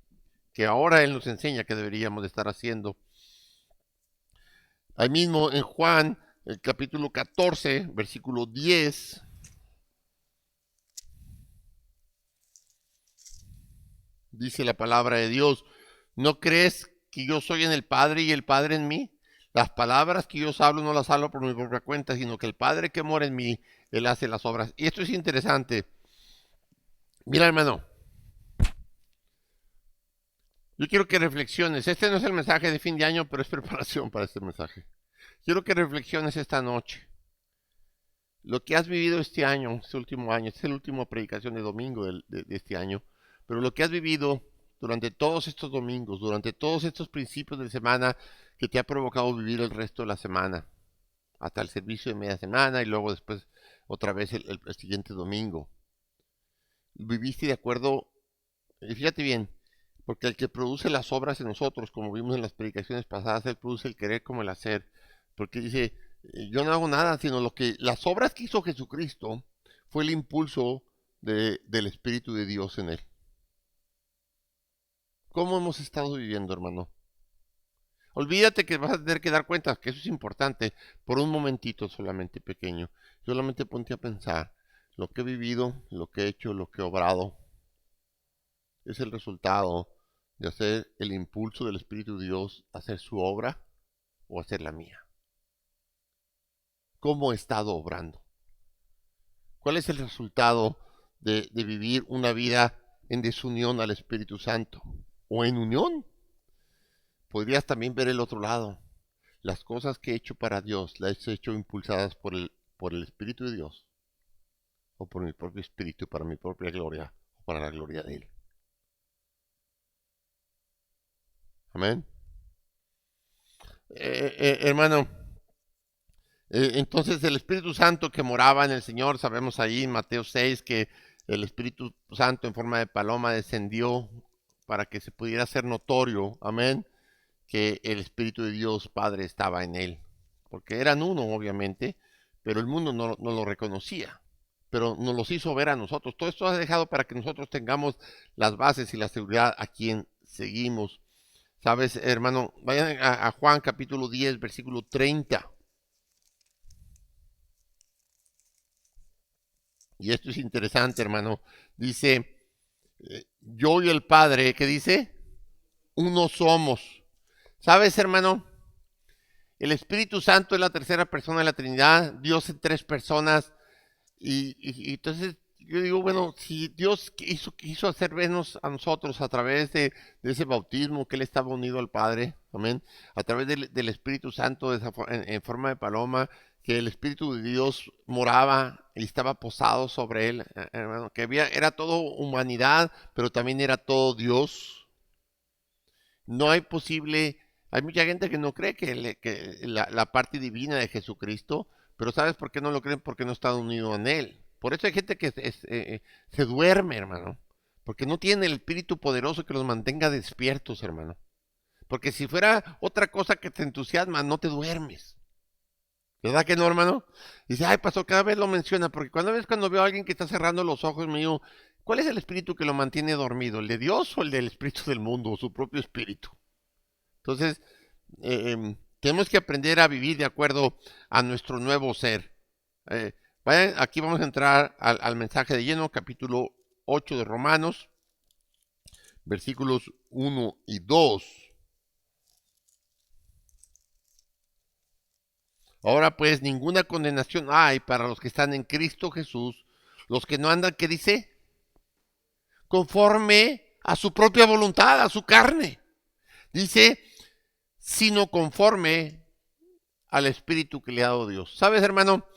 que ahora Él nos enseña que deberíamos de estar haciendo. Ahí mismo en Juan, el capítulo 14, versículo 10... dice la palabra de Dios: ¿no crees que yo soy en el Padre y el Padre en mí? Las palabras que yo os hablo no las hablo por mi propia cuenta, sino que el Padre que mora en mí, Él hace las obras. Y esto es interesante. Mira, hermano, yo quiero que reflexiones. Este no es el mensaje de fin de año, pero es preparación para este mensaje. Quiero que reflexiones esta noche. Lo que has vivido este año, este último año, esta es la última predicación de domingo de este año. Pero lo que has vivido durante todos estos domingos, durante todos estos principios de semana que te ha provocado vivir el resto de la semana, hasta el servicio de media semana y luego después otra vez el siguiente domingo. Viviste de acuerdo, y fíjate bien, porque el que produce las obras en nosotros, como vimos en las predicaciones pasadas, Él produce el querer como el hacer. Porque dice, yo no hago nada, sino las obras que hizo Jesucristo fue el impulso del Espíritu de Dios en Él. ¿Cómo hemos estado viviendo, hermano? Olvídate que vas a tener que dar cuenta, que eso es importante, por un momentito solamente pequeño. Solamente ponte a pensar, lo que he vivido, lo que he hecho, lo que he obrado, es el resultado de hacer el impulso del Espíritu de Dios, hacer su obra o hacer la mía. ¿Cómo he estado obrando? ¿Cuál es el resultado de vivir una vida en desunión al Espíritu Santo? ¿O en unión? Podrías también ver el otro lado. Las cosas que he hecho para Dios, las he hecho impulsadas por el Espíritu de Dios, o por mi propio Espíritu, para mi propia gloria, o para la gloria de Él. Amén. Hermano, entonces el Espíritu Santo que moraba en el Señor, sabemos ahí en Mateo 6 que el Espíritu Santo en forma de paloma descendió para que se pudiera hacer notorio, amén, que el Espíritu de Dios Padre estaba en él. Porque eran uno, obviamente, pero el mundo no lo reconocía. Pero nos los hizo ver a nosotros. Todo esto ha dejado para que nosotros tengamos las bases y la seguridad a quien seguimos. ¿Sabes, hermano? Vayan a Juan capítulo 10, versículo 30. Y esto es interesante, hermano. Dice, yo y el Padre, ¿qué dice? Uno somos. ¿Sabes, hermano? El Espíritu Santo es la tercera persona de la Trinidad, Dios en tres personas. Y entonces yo digo, bueno, si Dios quiso hacer vernos a nosotros a través de ese bautismo, que Él estaba unido al Padre, amén, a través del Espíritu Santo en forma de paloma, que el Espíritu de Dios moraba y estaba posado sobre Él, hermano, que era todo humanidad, pero también era todo Dios. No hay posible, hay mucha gente que no cree que la parte divina de Jesucristo, pero ¿sabes por qué no lo creen? Porque no están unidos en Él. Por eso hay gente que se duerme, hermano. Porque no tiene el Espíritu poderoso que los mantenga despiertos, hermano. Porque si fuera otra cosa que te entusiasma, no te duermes. ¿Verdad que no, hermano? Dice, ay, pastor, cada vez lo menciona, porque cuando veo a alguien que está cerrando los ojos, me digo, ¿cuál es el espíritu que lo mantiene dormido? ¿El de Dios o el del espíritu del mundo, o su propio espíritu? Entonces, tenemos que aprender a vivir de acuerdo a nuestro nuevo ser. Vayan, aquí vamos a entrar al mensaje de lleno, capítulo 8 de Romanos, versículos 1 y 2. Ahora pues ninguna condenación hay para los que están en Cristo Jesús, los que no andan, ¿qué dice? Conforme a su propia voluntad, a su carne. Dice, sino conforme al Espíritu que le ha dado Dios. ¿Sabes, hermano?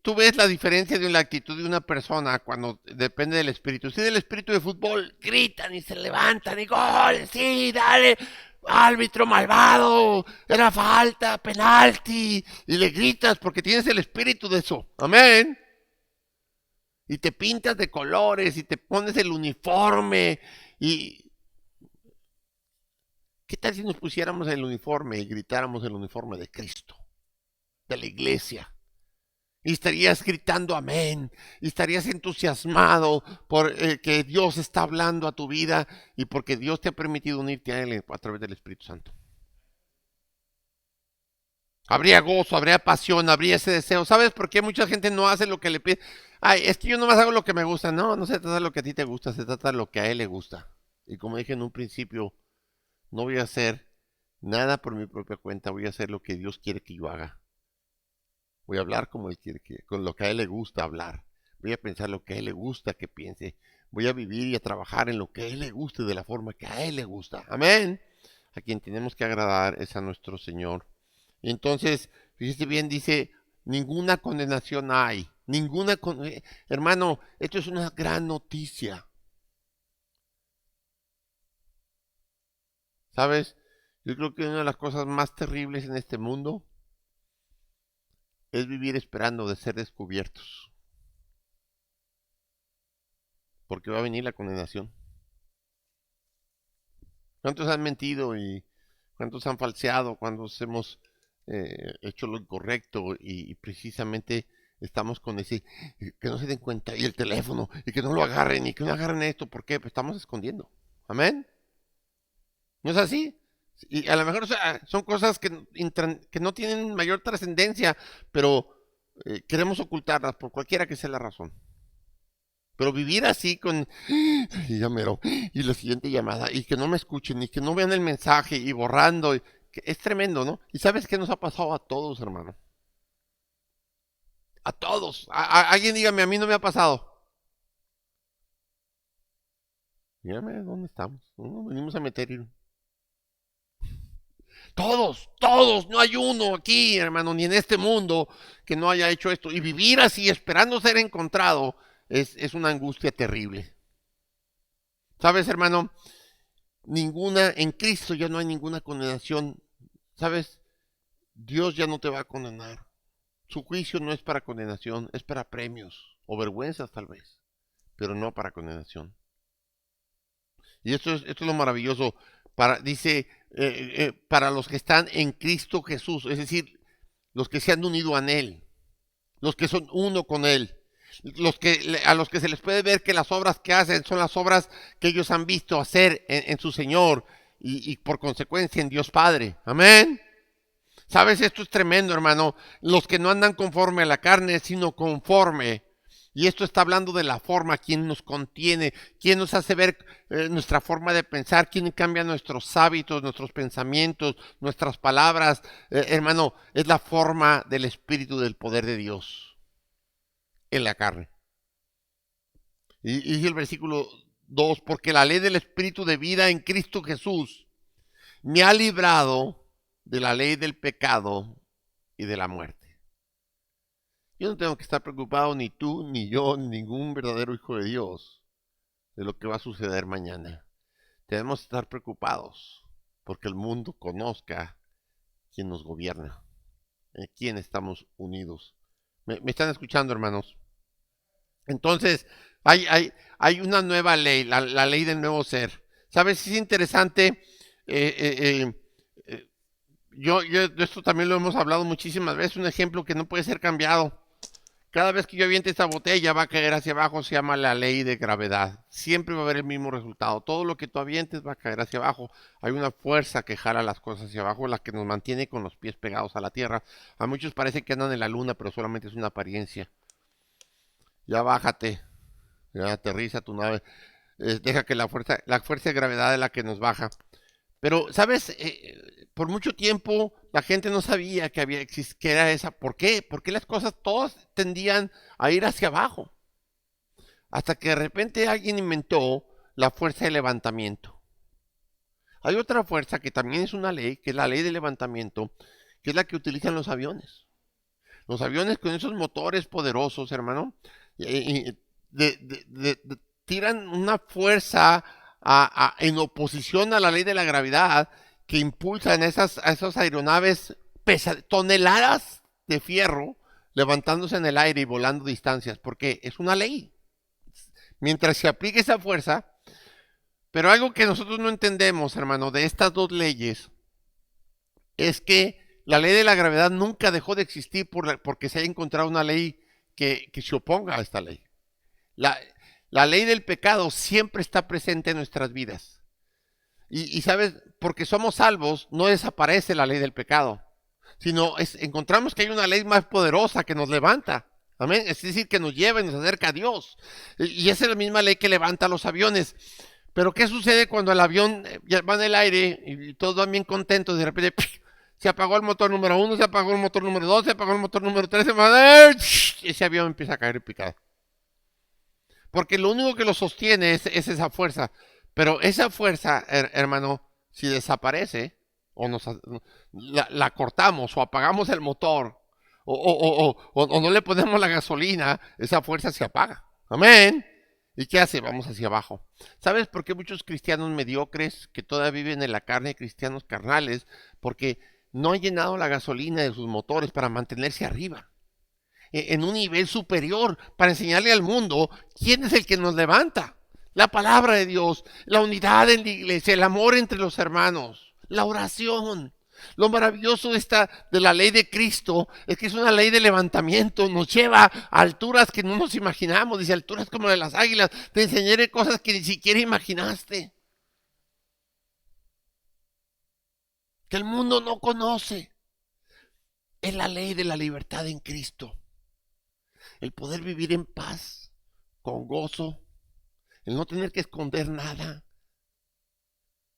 tú ves la diferencia de la actitud de una persona cuando depende del espíritu. Si del espíritu de fútbol, gritan y se levantan y gol, sí, dale, árbitro malvado, era falta, penalti, y le gritas porque tienes el espíritu de eso. Amén. Y te pintas de colores y te pones el uniforme. Y ¿qué tal si nos pusiéramos el uniforme y gritáramos el uniforme de Cristo, de la iglesia? Y estarías gritando amén, y estarías entusiasmado por que Dios está hablando a tu vida y porque Dios te ha permitido unirte a Él a través del Espíritu Santo. Habría gozo, habría pasión, habría ese deseo. ¿Sabes por qué mucha gente no hace lo que le pide? Ay, es que yo nomás hago lo que me gusta. No, no se trata de lo que a ti te gusta, se trata de lo que a Él le gusta. Y como dije en un principio, no voy a hacer nada por mi propia cuenta, voy a hacer lo que Dios quiere que yo haga. Voy a hablar como Él quiere con lo que a Él le gusta hablar. Voy a pensar lo que a Él le gusta que piense. Voy a vivir y a trabajar en lo que a Él le guste de la forma que a Él le gusta. Amén. A quien tenemos que agradar es a nuestro Señor. Y entonces, fíjese bien, dice, ninguna condenación hay. Hermano, esto es una gran noticia. ¿Sabes? Yo creo que una de las cosas más terribles en este mundo es vivir esperando de ser descubiertos. Porque va a venir la condenación. ¿Cuántos han mentido y cuántos han falseado? ¿Cuántos hemos hecho lo incorrecto? Y precisamente estamos con ese, que no se den cuenta, y el teléfono, y que no lo agarren, y que no agarren esto. ¿Por qué? Pues estamos escondiendo. ¿Amén? ¿No es así? Y a lo mejor, o sea, son cosas que no tienen mayor trascendencia, pero queremos ocultarlas por cualquiera que sea la razón. Pero vivir así con, y ya mero, y la siguiente llamada, y que no me escuchen, y que no vean el mensaje, y borrando, es tremendo, ¿no? Y ¿sabes qué nos ha pasado a todos, hermano? A todos. Alguien dígame, a mí no me ha pasado. Dígame, ¿dónde estamos? No, venimos a meter. Todos, no hay uno aquí, hermano, ni en este mundo que no haya hecho esto. Y vivir así, esperando ser encontrado, es una angustia terrible. ¿Sabes, hermano? En Cristo ya no hay ninguna condenación. ¿Sabes? Dios ya no te va a condenar. Su juicio no es para condenación, es para premios o vergüenzas tal vez, pero no para condenación. Y esto es lo maravilloso. Dice, para los que están en Cristo Jesús, es decir, los que se han unido a Él, los que son uno con Él, a los que se les puede ver que las obras que hacen son las obras que ellos han visto hacer en su Señor y por consecuencia en Dios Padre. Amén. ¿Sabes? Esto es tremendo, hermano. Los que no andan conforme a la carne, sino conforme. Y esto está hablando de la forma, quién nos contiene, quién nos hace ver nuestra forma de pensar, quién cambia nuestros hábitos, nuestros pensamientos, nuestras palabras. Hermano, es la forma del Espíritu del poder de Dios en la carne. Y dice el versículo 2, porque la ley del Espíritu de vida en Cristo Jesús me ha librado de la ley del pecado y de la muerte. Yo no tengo que estar preocupado, ni tú, ni yo, ni ningún verdadero hijo de Dios, de lo que va a suceder mañana. Debemos estar preocupados porque el mundo conozca quién nos gobierna, en quién estamos unidos. ¿Me están escuchando, hermanos? Entonces, hay una nueva ley, la ley del nuevo ser. ¿Sabes? Es interesante. Esto también lo hemos hablado muchísimas veces. Un ejemplo que no puede ser cambiado. Cada vez que yo aviente esta botella va a caer hacia abajo, se llama la ley de gravedad. Siempre va a haber el mismo resultado. Todo lo que tú avientes va a caer hacia abajo. Hay una fuerza que jala las cosas hacia abajo, la que nos mantiene con los pies pegados a la tierra. A muchos parece que andan en la luna, pero solamente es una apariencia. Ya bájate, ya aterriza tu nave. Deja que la fuerza de gravedad es la que nos baja. Pero, ¿sabes? Por mucho tiempo la gente no sabía que era esa. ¿Por qué? Porque las cosas todas tendían a ir hacia abajo. Hasta que de repente alguien inventó la fuerza de levantamiento. Hay otra fuerza que también es una ley, que es la ley de levantamiento, que es la que utilizan los aviones. Los aviones con esos motores poderosos, hermano, tiran una fuerza en oposición a la ley de la gravedad que impulsan a esas aeronaves toneladas de fierro levantándose en el aire y volando distancias, porque es una ley. Mientras se aplique esa fuerza, pero algo que nosotros no entendemos, hermano, de estas dos leyes, es que la ley de la gravedad nunca dejó de existir porque se haya encontrado una ley que se oponga a esta ley. La ley del pecado siempre está presente en nuestras vidas. Y sabes, porque somos salvos, no desaparece la ley del pecado, sino encontramos que hay una ley más poderosa que nos levanta. Amén. Es decir, que nos lleva y nos acerca a Dios. Y esa es la misma ley que levanta los aviones. Pero ¿qué sucede cuando el avión ya va en el aire y todos van bien contentos y de repente se apagó el motor número 1, se apagó el motor número 2, se apagó el motor número 3, ese avión empieza a caer en picado? Porque lo único que lo sostiene es esa fuerza. Pero esa fuerza, hermano, si desaparece, o la cortamos, o apagamos el motor, o no le ponemos la gasolina, esa fuerza se apaga. Amén. ¿Y qué hace? Vamos hacia abajo. ¿Sabes por qué muchos cristianos mediocres que todavía viven en la carne, cristianos carnales? Porque no han llenado la gasolina de sus motores para mantenerse arriba, en un nivel superior, para enseñarle al mundo quién es el que nos levanta. La palabra de Dios, la unidad en la iglesia, el amor entre los hermanos, la oración. Lo maravilloso de la ley de Cristo es que es una ley de levantamiento, nos lleva a alturas que no nos imaginamos, dice alturas como de las águilas, te enseñaré cosas que ni siquiera imaginaste, que el mundo no conoce. Es la ley de la libertad en Cristo, el poder vivir en paz, con gozo, el no tener que esconder nada.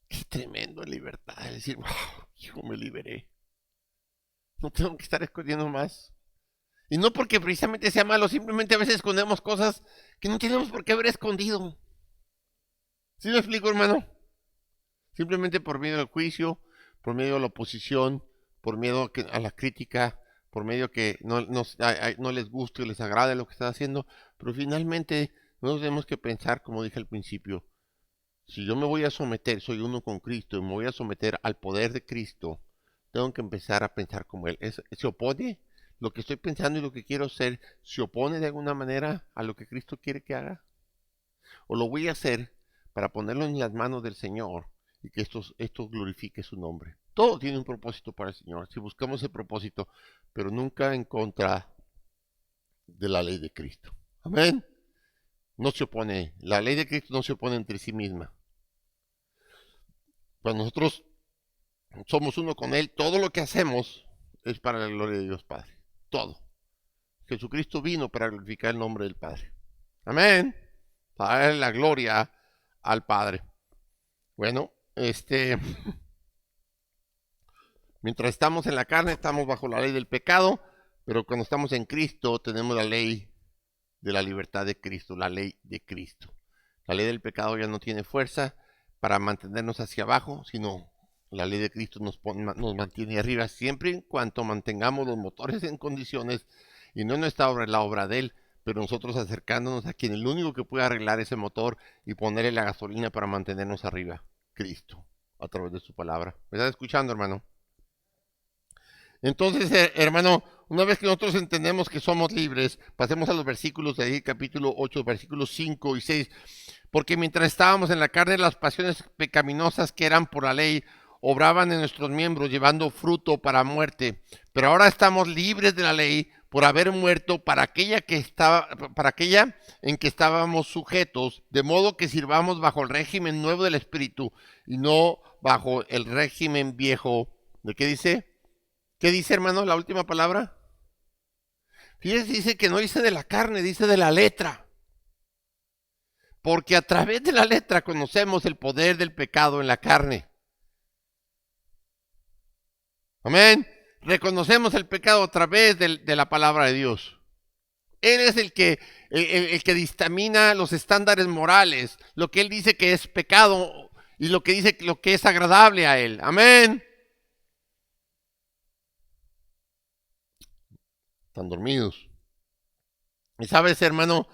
Qué tremendo en libertad, es decir, wow, hijo, me liberé. No tengo que estar escondiendo más. Y no porque precisamente sea malo, simplemente a veces escondemos cosas que no tenemos por qué haber escondido. ¿Sí me explico, hermano? Simplemente por miedo al juicio, por medio de la oposición, por miedo a la crítica, por medio que no les guste o les agrade lo que estás haciendo. Pero finalmente no tenemos que pensar, como dije al principio, si yo me voy a someter, soy uno con Cristo y me voy a someter al poder de Cristo, tengo que empezar a pensar como Él. ¿Se opone? Lo que estoy pensando y lo que quiero hacer, ¿se opone de alguna manera a lo que Cristo quiere que haga? ¿O lo voy a hacer para ponerlo en las manos del Señor y que esto glorifique su nombre? Todo tiene un propósito para el Señor, si buscamos ese propósito, pero nunca en contra de la ley de Cristo. Amén. No se opone, la ley de Cristo no se opone entre sí misma. Cuando nosotros somos uno con Él, todo lo que hacemos es para la gloria de Dios Padre. Todo. Jesucristo vino para glorificar el nombre del Padre. Amén. Para darle la gloria al Padre. Bueno, mientras estamos en la carne, estamos bajo la ley del pecado, pero cuando estamos en Cristo, tenemos la ley de la libertad de Cristo, la ley de Cristo. La ley del pecado ya no tiene fuerza para mantenernos hacia abajo, sino la ley de Cristo nos mantiene arriba, siempre en cuanto mantengamos los motores en condiciones, y no en nuestra obra, la obra de Él, pero nosotros acercándonos a quien el único que puede arreglar ese motor y ponerle la gasolina para mantenernos arriba, Cristo, a través de su palabra. ¿Me estás escuchando, hermano? Entonces, hermano, una vez que nosotros entendemos que somos libres, pasemos a los versículos de ahí, capítulo 8, versículos 5 y 6. Porque mientras estábamos en la carne, las pasiones pecaminosas que eran por la ley obraban en nuestros miembros, llevando fruto para muerte. Pero ahora estamos libres de la ley por haber muerto para aquella en que estábamos sujetos, de modo que sirvamos bajo el régimen nuevo del Espíritu y no bajo el régimen viejo. ¿De qué dice? ¿Qué dice, hermano, la última palabra? Fíjense, dice que no dice de la carne, dice de la letra. Porque a través de la letra conocemos el poder del pecado en la carne. Amén. Reconocemos el pecado a través de la palabra de Dios. Él es el que dictamina los estándares morales, lo que Él dice que es pecado y lo que dice lo que es agradable a Él. Amén. están dormidos. Y sabes, hermano,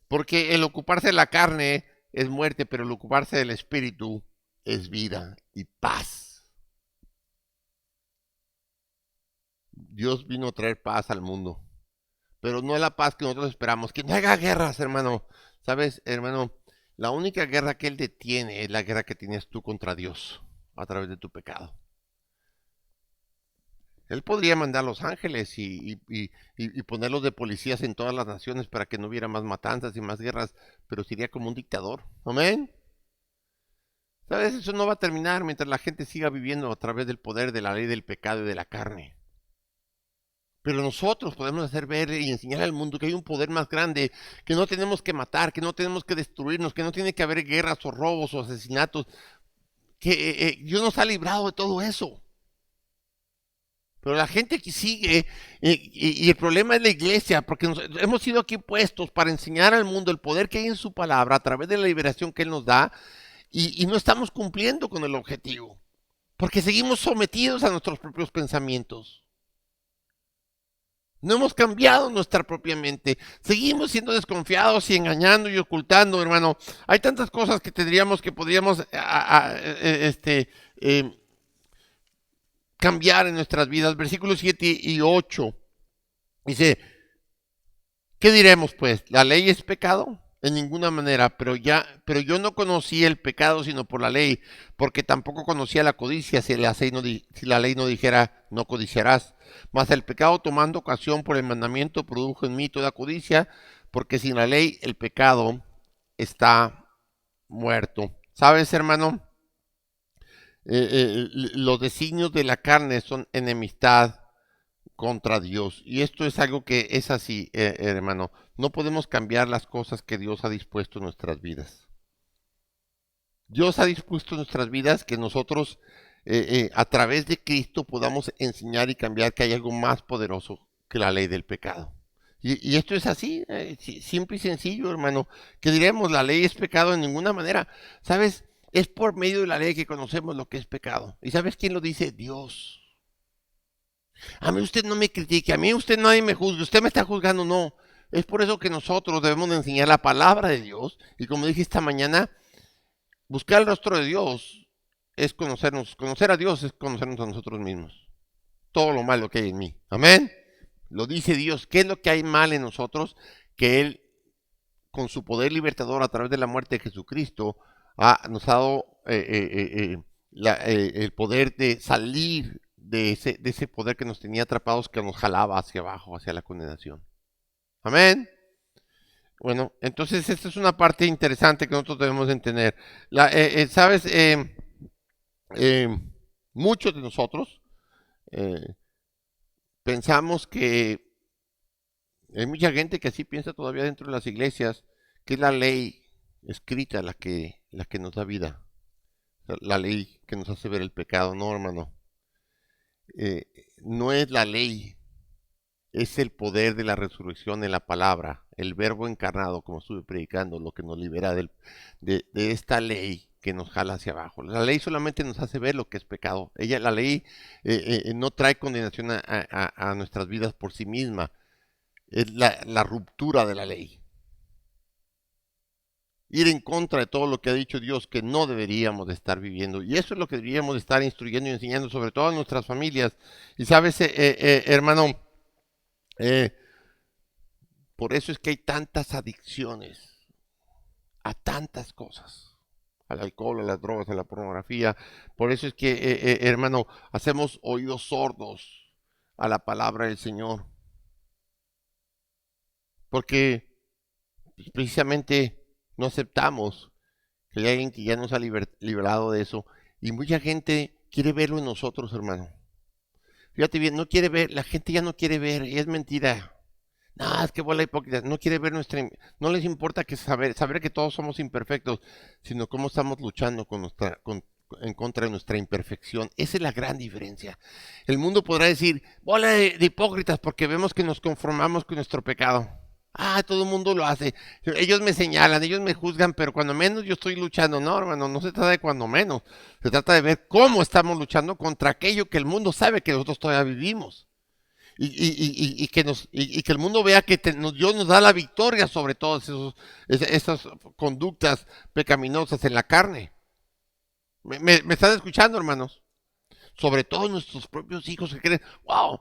porque el ocuparse de la carne es muerte, pero el ocuparse del espíritu es vida y paz. Dios vino a traer paz al mundo, pero no es la paz que nosotros esperamos. Que no haga guerras, hermano. Sabes, hermano, la única guerra que Él detiene es la guerra que tienes tú contra Dios a través de tu pecado. Él podría mandar los ángeles y ponerlos de policías en todas las naciones para que no hubiera más matanzas y más guerras, pero sería como un dictador. Amén. ¿Sabes? Eso no va a terminar mientras la gente siga viviendo a través del poder de la ley del pecado y de la carne. Pero nosotros podemos hacer ver y enseñar al mundo que hay un poder más grande, que no tenemos que matar, que no tenemos que destruirnos, que no tiene que haber guerras o robos o asesinatos, que Dios nos ha librado de todo eso. Pero la gente que sigue, y el problema es la iglesia, porque hemos sido aquí puestos para enseñar al mundo el poder que hay en su palabra a través de la liberación que Él nos da, y no estamos cumpliendo con el objetivo, porque seguimos sometidos a nuestros propios pensamientos. No hemos cambiado nuestra propia mente, seguimos siendo desconfiados y engañando y ocultando, hermano. Hay tantas cosas que podríamos cambiar en nuestras vidas. Versículos 7 y 8 dice, ¿qué diremos pues? ¿La ley es pecado? En ninguna manera, pero yo no conocí el pecado sino por la ley, porque tampoco conocía la codicia si la ley no dijera no codiciarás. Mas el pecado, tomando ocasión por el mandamiento, produjo en mí toda codicia, porque sin la ley el pecado está muerto. ¿Sabes, hermano? Los designios de la carne son enemistad contra Dios. Y esto es algo que es así, hermano. No podemos cambiar las cosas que Dios ha dispuesto en nuestras vidas. Dios ha dispuesto en nuestras vidas que nosotros a través de Cristo podamos enseñar y cambiar que hay algo más poderoso que la ley del pecado. Y esto es así, simple y sencillo, hermano. Que diremos, la ley es pecado en ninguna manera. ¿Sabes? Es por medio de la ley que conocemos lo que es pecado. ¿Y sabes quién lo dice? Dios. A mí usted no me critique, a mí usted nadie me juzgue, usted me está juzgando, no. Es por eso que nosotros debemos de enseñar la palabra de Dios. Y como dije esta mañana, buscar el rostro de Dios es conocernos. Conocer a Dios es conocernos a nosotros mismos. Todo lo malo que hay en mí. Amén. Lo dice Dios. ¿Qué es lo que hay mal en nosotros? Que Él, con su poder libertador a través de la muerte de Jesucristo, nos ha dado el poder de salir de ese poder que nos tenía atrapados, que nos jalaba hacia abajo, hacia la condenación. Amén. Bueno, entonces esta es una parte interesante que nosotros debemos entender. ¿Sabes? Muchos de nosotros pensamos que hay mucha gente que así piensa todavía dentro de las iglesias, que es la ley escrita la que nos da vida, la ley que nos hace ver el pecado. No, hermano, no es la ley, es el poder de la resurrección en la palabra, el verbo encarnado, como estuve predicando, lo que nos libera de esta ley que nos jala hacia abajo. La ley solamente nos hace ver lo que es pecado. La ley no trae condenación a nuestras vidas por sí misma, es la ruptura de la ley. Ir en contra de todo lo que ha dicho Dios que no deberíamos de estar viviendo. Y eso es lo que deberíamos de estar instruyendo y enseñando, sobre todo a nuestras familias. Y sabes, hermano, por eso es que hay tantas adicciones a tantas cosas. Al alcohol, a las drogas, a la pornografía. Por eso es que, hermano, hacemos oídos sordos a la palabra del Señor. Porque precisamente no aceptamos que hay alguien que ya nos ha liberado de eso. Y mucha gente quiere verlo en nosotros, hermano. Fíjate bien, no quiere ver, la gente ya no quiere ver, y es mentira. No, es que bola hipócrita, no quiere ver no les importa que saber que todos somos imperfectos, sino cómo estamos luchando en contra de nuestra imperfección. Esa es la gran diferencia. El mundo podrá decir, bola de hipócritas, porque vemos que nos conformamos con nuestro pecado. Todo el mundo lo hace. Ellos me señalan, ellos me juzgan, pero cuando menos yo estoy luchando. No, hermano, no se trata de cuando menos. Se trata de ver cómo estamos luchando contra aquello que el mundo sabe que nosotros todavía vivimos. y que el mundo vea que Dios nos da la victoria sobre todas esas conductas pecaminosas en la carne. ¿Me están escuchando, hermanos? Sobre todo nuestros propios hijos que creen, wow,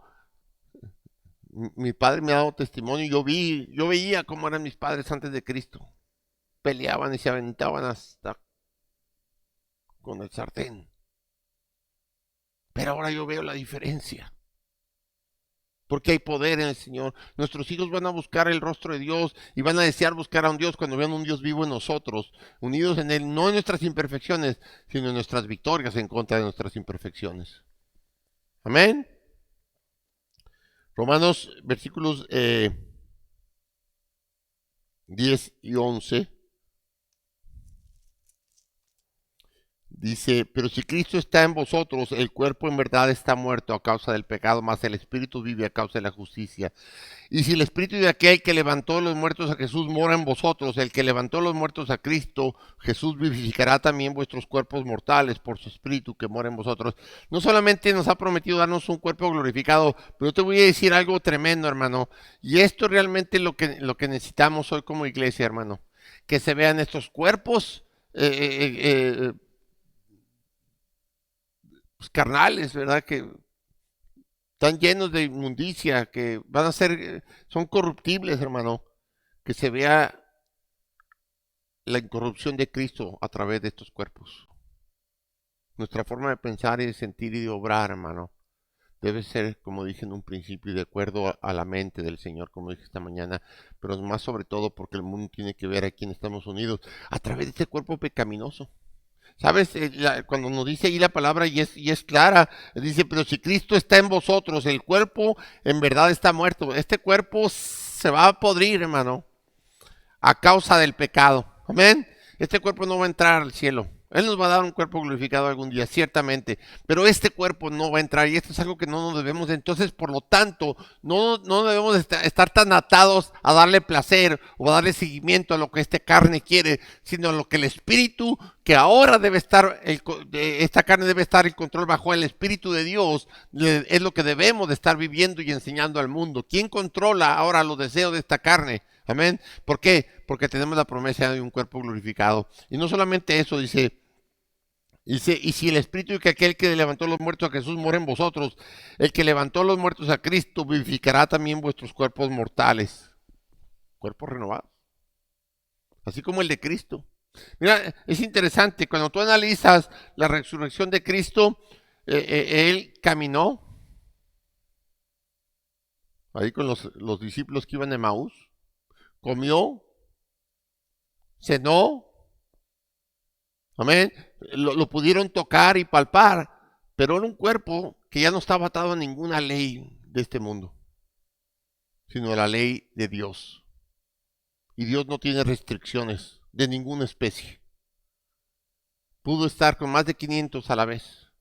mi padre me ha dado testimonio, yo veía cómo eran mis padres antes de Cristo. Peleaban y se aventaban hasta con el sartén. Pero ahora yo veo la diferencia. Porque hay poder en el Señor. Nuestros hijos van a buscar el rostro de Dios y van a desear buscar a un Dios cuando vean un Dios vivo en nosotros, unidos en Él, no en nuestras imperfecciones, sino en nuestras victorias en contra de nuestras imperfecciones. Amén. Romanos, versículos 10 y 11. Dice, pero si Cristo está en vosotros, el cuerpo en verdad está muerto a causa del pecado, mas el espíritu vive a causa de la justicia. Y si el espíritu de aquel que levantó los muertos a Jesús mora en vosotros, el que levantó los muertos a Cristo, Jesús vivificará también vuestros cuerpos mortales por su espíritu que mora en vosotros. No solamente nos ha prometido darnos un cuerpo glorificado, pero te voy a decir algo tremendo, hermano. Y esto realmente es lo que necesitamos hoy como iglesia, hermano. Que se vean estos cuerpos pues, carnales, ¿verdad? Que están llenos de inmundicia, que van a ser, son corruptibles, hermano. Que se vea la incorrupción de Cristo a través de estos cuerpos. Nuestra forma de pensar y de sentir y de obrar, hermano, debe ser, como dije en un principio, de acuerdo a la mente del Señor, como dije esta mañana, pero más sobre todo porque el mundo tiene que ver a quién estamos unidos a través de este cuerpo pecaminoso. ¿Sabes? Cuando nos dice ahí la palabra y es clara, dice, pero si Cristo está en vosotros, el cuerpo en verdad está muerto. Este cuerpo se va a podrir, hermano, a causa del pecado. Amén. Este cuerpo no va a entrar al cielo. Él nos va a dar un cuerpo glorificado algún día, ciertamente, pero este cuerpo no va a entrar y esto es algo que no nos debemos, entonces por lo tanto, no debemos estar tan atados a darle placer o a darle seguimiento a lo que esta carne quiere, sino a lo que el espíritu, que ahora debe estar, esta carne debe estar en control bajo el espíritu de Dios, es lo que debemos de estar viviendo y enseñando al mundo. ¿Quién controla ahora los deseos de esta carne? Amén. ¿Por qué? Porque tenemos la promesa de un cuerpo glorificado. Y no solamente eso, dice, y si el espíritu que aquel que levantó los muertos a Jesús mora en vosotros, el que levantó los muertos a Cristo vivificará también vuestros cuerpos mortales. Cuerpos renovados. Así como el de Cristo. Mira, es interesante, cuando tú analizas la resurrección de Cristo, Él caminó ahí con los discípulos que iban de Maús, comió, cenó, amén, lo pudieron tocar y palpar, pero era un cuerpo que ya no estaba atado a ninguna ley de este mundo, sino a la ley de Dios. Y Dios no tiene restricciones de ninguna especie. Pudo estar con más de 500 a la vez.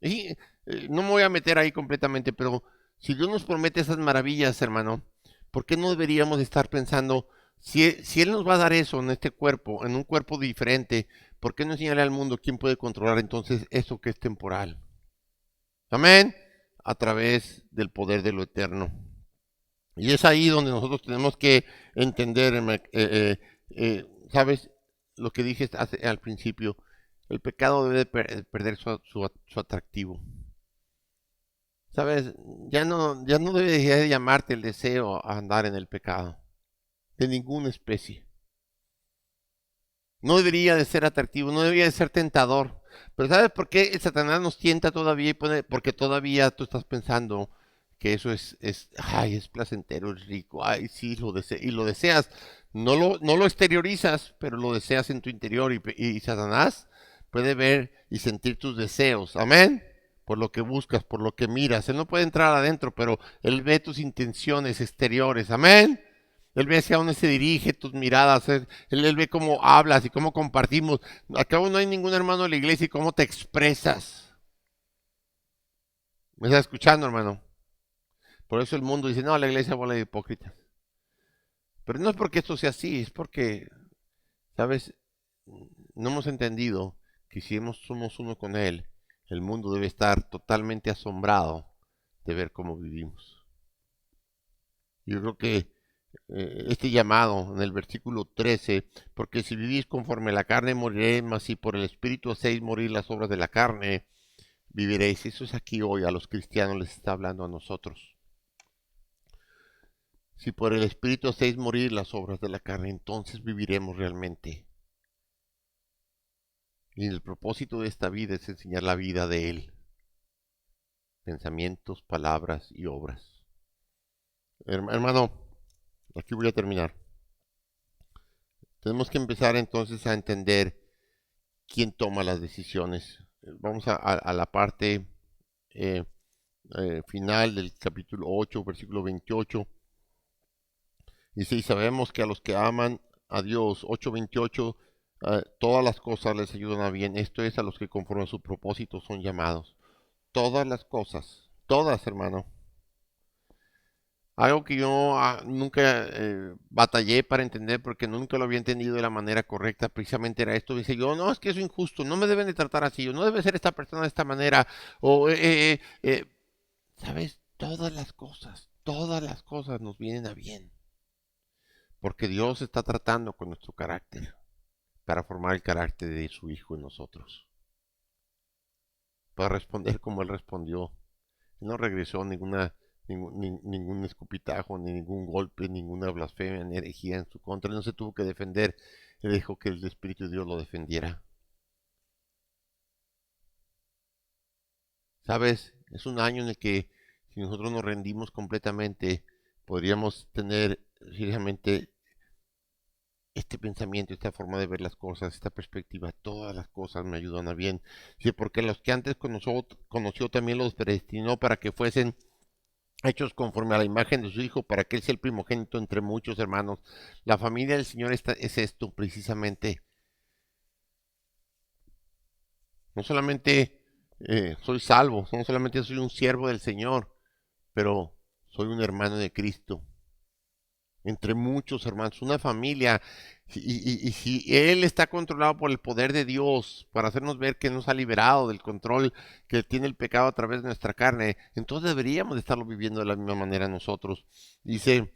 Y no me voy a meter ahí completamente, pero si Dios nos promete esas maravillas, hermano, ¿por qué no deberíamos estar pensando, si Él nos va a dar eso en este cuerpo, en un cuerpo diferente, ¿por qué no enseñarle al mundo quién puede controlar entonces eso que es temporal? Amén. A través del poder de lo eterno. Y es ahí donde nosotros tenemos que entender, ¿sabes? Lo que dije al principio, el pecado debe perder su atractivo. ¿Sabes? Ya no debe de llamarte el deseo a andar en el pecado, de ninguna especie. No debería de ser atractivo, no debería de ser tentador. Pero ¿sabes por qué el Satanás nos tienta todavía? Porque todavía tú estás pensando que eso ay, es placentero, es rico, ay, sí, y lo deseas. No lo exteriorizas, pero lo deseas en tu interior y Satanás puede ver y sentir tus deseos. Amén. Por lo que buscas, por lo que miras. Él no puede entrar adentro, pero él ve tus intenciones exteriores. Amén. Él ve hacia dónde se dirige tus miradas, él ve cómo hablas y cómo compartimos. Al cabo no hay ningún hermano de la iglesia y cómo te expresas. ¿Me estás escuchando, hermano? Por eso el mundo dice, no, la iglesia bola de hipócritas. Pero no es porque esto sea así, es porque, ¿sabes? No hemos entendido que si somos uno con Él, el mundo debe estar totalmente asombrado de ver cómo vivimos. Yo creo que este llamado en el versículo 13, porque si vivís conforme a la carne moriréis, mas si por el Espíritu hacéis morir las obras de la carne, viviréis. Eso es aquí hoy, a los cristianos les está hablando a nosotros. Si por el Espíritu hacéis morir las obras de la carne, entonces viviremos realmente. Y el propósito de esta vida es enseñar la vida de Él. Pensamientos, palabras y obras. Hermano, aquí voy a terminar. Tenemos que empezar entonces a entender quién toma las decisiones. Vamos a la parte final del capítulo 8, versículo 28. Dice, y sabemos que a los que aman a Dios, 8:28, todas las cosas les ayudan a bien. Esto es a los que conforme a su propósito son llamados. Todas las cosas, todas, hermano. Algo que yo nunca batallé para entender porque nunca lo había entendido de la manera correcta, precisamente era esto. Dice yo, no, es que eso es injusto, no me deben de tratar así, o no debe ser esta persona de esta manera, o, ¿sabes? Todas las cosas nos vienen a bien, porque Dios está tratando con nuestro carácter, para formar el carácter de su Hijo en nosotros, para responder como Él respondió. Él no regresó ningún escupitajo, ni ningún golpe, ninguna blasfemia, ni herejía en su contra. Él no se tuvo que defender. Él dejó que el Espíritu de Dios lo defendiera. ¿Sabes? Es un año en el que si nosotros nos rendimos completamente, podríamos tener seriamente este pensamiento, esta forma de ver las cosas, esta perspectiva. Todas las cosas me ayudan a bien. Sí, porque los que antes conoció también los predestinó para que fuesen hechos conforme a la imagen de su Hijo, para que Él sea el primogénito entre muchos hermanos. La familia del Señor es esto, precisamente. No solamente soy salvo, no solamente soy un siervo del Señor, pero soy un hermano de Cristo. Entre muchos hermanos, una familia. Y si Él está controlado por el poder de Dios para hacernos ver que nos ha liberado del control que tiene el pecado a través de nuestra carne, entonces deberíamos de estarlo viviendo de la misma manera nosotros. Dice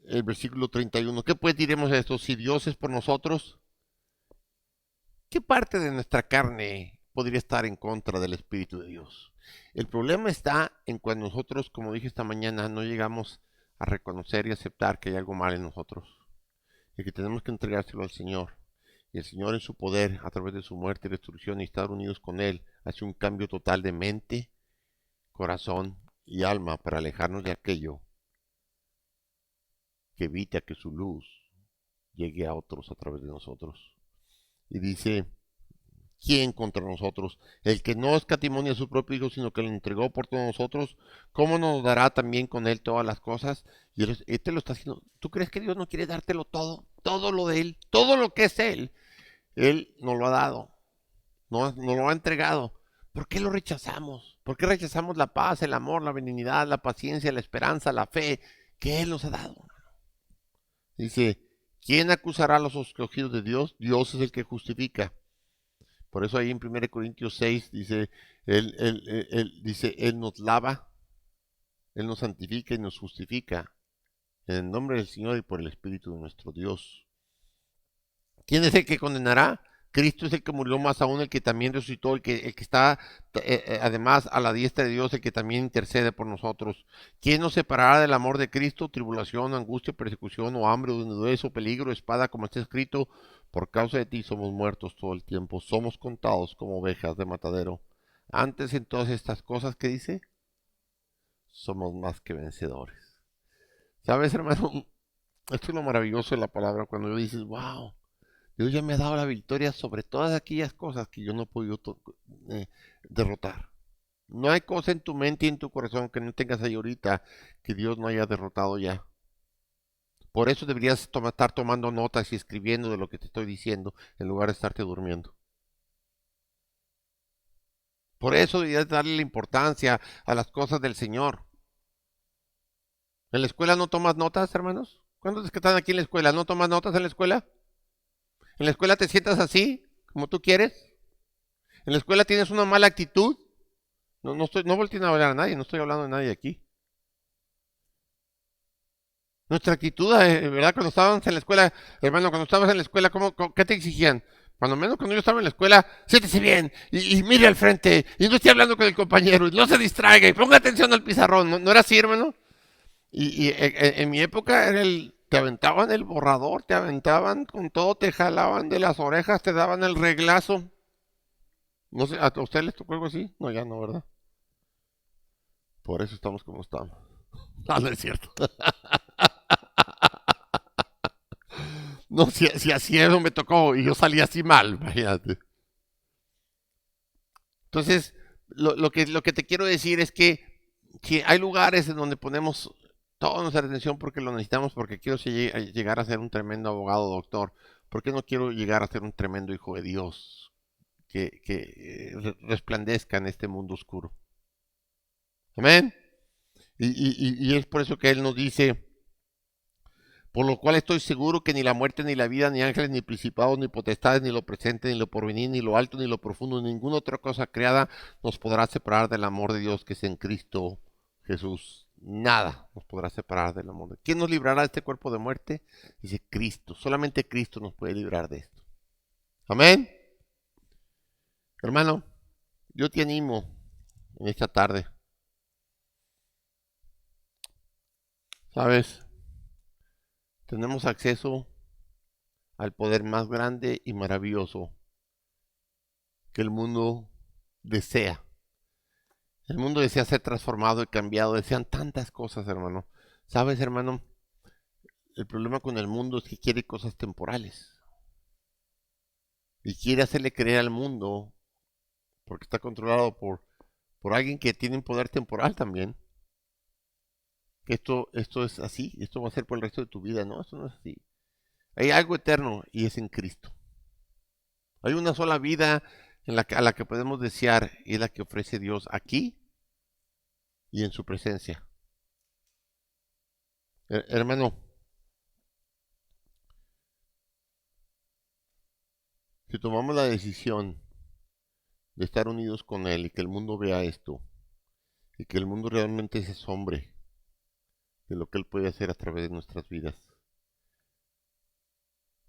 el versículo 31, ¿qué pues diremos a esto? Si Dios es por nosotros, ¿qué parte de nuestra carne podría estar en contra del Espíritu de Dios? El problema está en cuando nosotros, como dije esta mañana, no llegamos a reconocer y aceptar que hay algo mal en nosotros y que tenemos que entregárselo al Señor. Y el Señor en su poder, a través de su muerte y resurrección y estar unidos con Él, hace un cambio total de mente, corazón y alma para alejarnos de aquello que evita que su luz llegue a otros a través de nosotros. Y dice, ¿quién contra nosotros? El que no escatimó ni a su propio Hijo, sino que lo entregó por todos nosotros, ¿cómo nos dará también con Él todas las cosas? Y Él te lo está haciendo. ¿Tú crees que Dios no quiere dártelo todo? Todo lo de Él, todo lo que es Él nos lo ha dado, nos lo ha entregado. ¿Por qué lo rechazamos? ¿Por qué rechazamos la paz, el amor, la benignidad, la paciencia, la esperanza, la fe que Él nos ha dado? Dice, ¿quién acusará a los escogidos de Dios? Dios es el que justifica. Por eso ahí en 1 Corintios 6 dice, Él nos lava, Él nos santifica y nos justifica en el nombre del Señor y por el Espíritu de nuestro Dios. ¿Quién es el que condenará? Cristo es el que murió, más aún el que también resucitó, el que está además a la diestra de Dios, el que también intercede por nosotros. ¿Quién nos separará del amor de Cristo? Tribulación, angustia, persecución, o hambre, o desnudez, o peligro, espada, como está escrito, por causa de ti somos muertos todo el tiempo, somos contados como ovejas de matadero. Antes en todas estas cosas, ¿qué dice? Somos más que vencedores. ¿Sabes, hermano? Esto es lo maravilloso de la palabra, cuando dices, wow, Dios ya me ha dado la victoria sobre todas aquellas cosas que yo no he podido derrotar. No hay cosa en tu mente y en tu corazón que no tengas ahí ahorita que Dios no haya derrotado ya. Por eso deberías estar tomando notas y escribiendo de lo que te estoy diciendo en lugar de estarte durmiendo. Por eso deberías darle la importancia a las cosas del Señor. ¿En la escuela no tomas notas, hermanos? ¿Cuántos que están aquí en la escuela no tomas notas en la escuela? ¿En la escuela te sientas así, como tú quieres? ¿En la escuela tienes una mala actitud? No volteen a hablar a nadie, no estoy hablando de nadie aquí. Nuestra actitud, ¿verdad? Cuando estábamos en la escuela, hermano, cuando estabas en la escuela, ¿qué te exigían? Cuando menos cuando yo estaba en la escuela, siéntese bien y mire al frente y no esté hablando con el compañero y no se distraiga y ponga atención al pizarrón. ¿No era así, hermano? En mi época te aventaban el borrador, te aventaban con todo, te jalaban de las orejas, te daban el reglazo. No sé, ¿a ustedes les tocó algo así? No, ya no, ¿verdad? Por eso estamos como estamos. No es cierto. No, si así eso me tocó y yo salí así mal, imagínate. Entonces, lo que te quiero decir es que si hay lugares en donde ponemos toda nuestra atención porque lo necesitamos, porque quiero llegar a ser un tremendo abogado, doctor, ¿por qué no quiero llegar a ser un tremendo hijo de Dios que resplandezca en este mundo oscuro? Amén. Y es por eso que Él nos dice, por lo cual estoy seguro que ni la muerte, ni la vida, ni ángeles, ni principados, ni potestades, ni lo presente, ni lo porvenir, ni lo alto, ni lo profundo, ni ninguna otra cosa creada nos podrá separar del amor de Dios que es en Cristo Jesús. Nada nos podrá separar del amor de Dios. ¿Quién nos librará de este cuerpo de muerte? Dice Cristo. Solamente Cristo nos puede librar de esto. Amén. Hermano, yo te animo en esta tarde. ¿Sabes? Tenemos acceso al poder más grande y maravilloso que el mundo desea. El mundo desea ser transformado y cambiado, desean tantas cosas, hermano. ¿Sabes, hermano? El problema con el mundo es que quiere cosas temporales. Y quiere hacerle creer al mundo, porque está controlado por alguien que tiene un poder temporal también. Esto es así, esto va a ser por el resto de tu vida. No, esto no es así. Hay algo eterno y es en Cristo. Hay una sola vida a la que podemos desear y es la que ofrece Dios aquí y en su presencia. Hermano, si tomamos la decisión de estar unidos con Él y que el mundo vea esto, y que el mundo realmente se asombre de lo que Él puede hacer a través de nuestras vidas,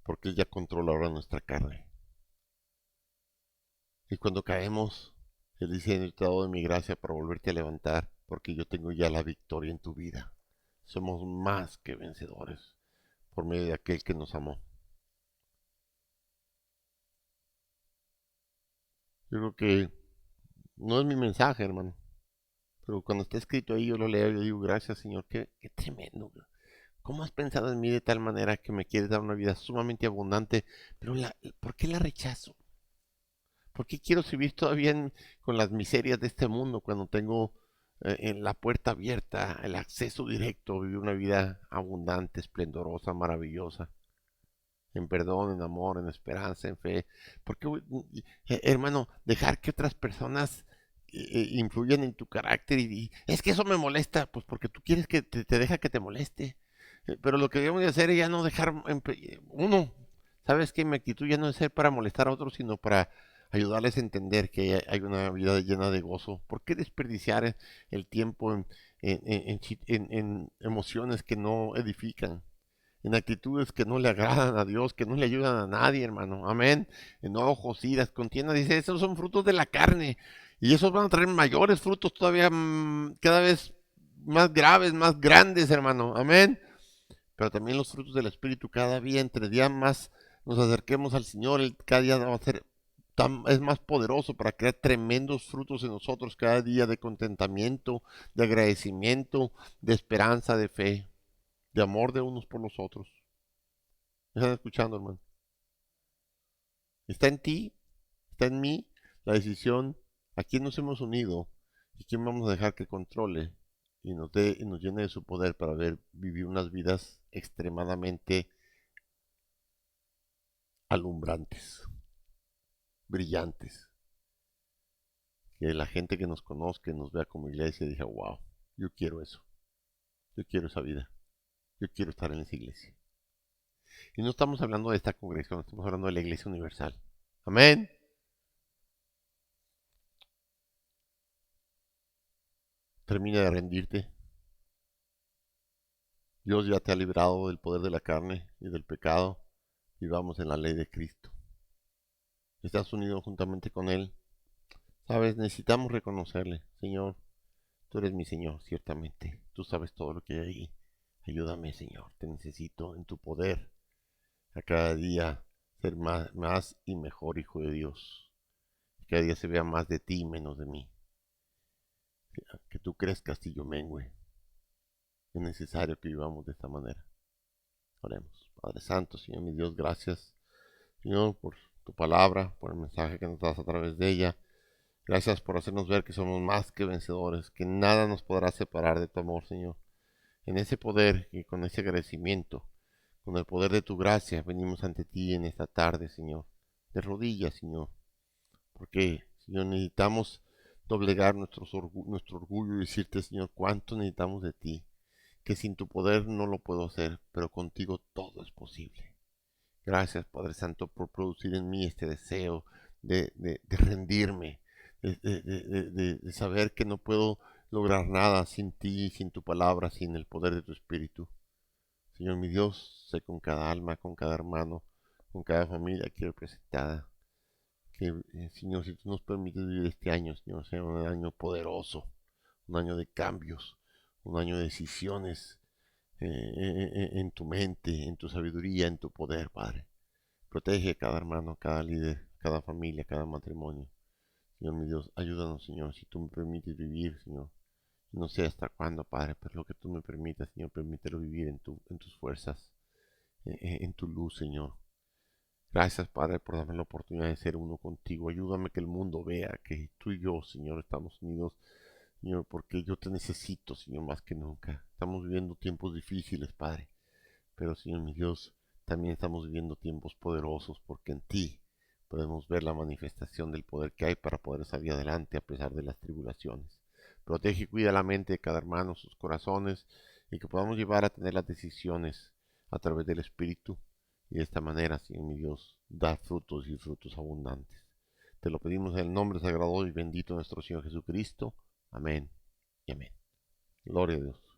porque Él ya controla ahora nuestra carne. Y cuando caemos, Él dice, he necesitado de mi gracia para volverte a levantar, porque yo tengo ya la victoria en tu vida. Somos más que vencedores por medio de aquel que nos amó. Yo creo que no es mi mensaje, hermano, pero cuando está escrito ahí yo lo leo y yo digo, gracias, Señor, qué tremendo. ¿Cómo has pensado en mí de tal manera que me quieres dar una vida sumamente abundante? Pero ¿por qué la rechazo? ¿Por qué quiero vivir todavía con las miserias de este mundo cuando tengo en la puerta abierta, el acceso directo a vivir una vida abundante, esplendorosa, maravillosa? En perdón, en amor, en esperanza, en fe. ¿Por qué, hermano, dejar que otras personas influyan en tu carácter y es que eso me molesta? Pues porque tú quieres que te deja que te moleste. Pero lo que debemos de hacer es ya no dejar, uno, sabes que mi actitud ya no es ser para molestar a otros, sino para ayudarles a entender que hay una vida llena de gozo. ¿Por qué desperdiciar el tiempo en emociones que no edifican? En actitudes que no le agradan a Dios, que no le ayudan a nadie, hermano. Amén. Enojos, iras, contiendas. Dice, esos son frutos de la carne. Y esos van a traer mayores frutos todavía, cada vez más graves, más grandes, hermano. Amén. Pero también los frutos del Espíritu, cada día, entre día más nos acerquemos al Señor, cada día va a ser es más poderoso para crear tremendos frutos en nosotros cada día de contentamiento, de agradecimiento, de esperanza, de fe, de amor de unos por los otros. ¿Me están escuchando, hermano? Está en ti, está en mí la decisión a quién nos hemos unido y quién vamos a dejar que controle y nos dé y nos llene de su poder para vivir unas vidas extremadamente alumbrantes, brillantes. Que la gente que nos conozca y nos vea como iglesia diga, wow, yo quiero eso, yo quiero esa vida, yo quiero estar en esa iglesia. Y no estamos hablando de esta congregación, estamos hablando de la iglesia universal. Amén. termina de rendirte. Dios ya te ha librado del poder de la carne y del pecado. Vivamos en la ley de Cristo. Estás unido juntamente con Él. Sabes, necesitamos reconocerle. Señor, tú eres mi Señor, ciertamente. Tú sabes todo lo que hay ahí. Ayúdame, Señor. Te necesito en tu poder. A cada día ser más y mejor hijo de Dios. Que cada día se vea más de ti y menos de mí. Que tú crezcas y yo mengue. Es necesario que vivamos de esta manera. Oremos. Padre Santo, Señor mi Dios, gracias, Señor, por tu palabra, por el mensaje que nos das a través de ella. Gracias por hacernos ver que somos más que vencedores, que nada nos podrá separar de tu amor, Señor. En ese poder y con ese agradecimiento, con el poder de tu gracia, venimos ante ti en esta tarde, Señor, de rodillas, Señor, porque, Señor, necesitamos doblegar nuestro orgullo y decirte, Señor, cuánto necesitamos de ti, que sin tu poder no lo puedo hacer, pero contigo todo es posible. Gracias, Padre Santo, por producir en mí este deseo de rendirme, de saber que no puedo lograr nada sin ti, sin tu palabra, sin el poder de tu Espíritu. Señor mi Dios, sé con cada alma, con cada hermano, con cada familia aquí representada. Que, Señor, si tú nos permites vivir este año, Señor, sea un año poderoso, un año de cambios, un año de decisiones en tu mente, en tu sabiduría, en tu poder, Padre. Protege a cada hermano, cada líder, cada familia, cada matrimonio. Señor mi Dios, ayúdanos, Señor, si tú me permites vivir, Señor. No sé hasta cuándo, Padre, pero lo que tú me permitas, Señor, permítelo vivir en tus fuerzas, en tu luz, Señor. Gracias, Padre, por darme la oportunidad de ser uno contigo. Ayúdame que el mundo vea que tú y yo, Señor, estamos unidos, Señor, porque yo te necesito, Señor, más que nunca. Estamos viviendo tiempos difíciles, Padre, pero, Señor mi Dios, también estamos viviendo tiempos poderosos, porque en ti podemos ver la manifestación del poder que hay para poder salir adelante a pesar de las tribulaciones. Protege y cuida la mente de cada hermano, sus corazones, y que podamos llevar a tener las decisiones a través del Espíritu, y de esta manera, Señor mi Dios, dar frutos y frutos abundantes. Te lo pedimos en el nombre sagrado y bendito de nuestro Señor Jesucristo. Amén y amén. Gloria a Dios.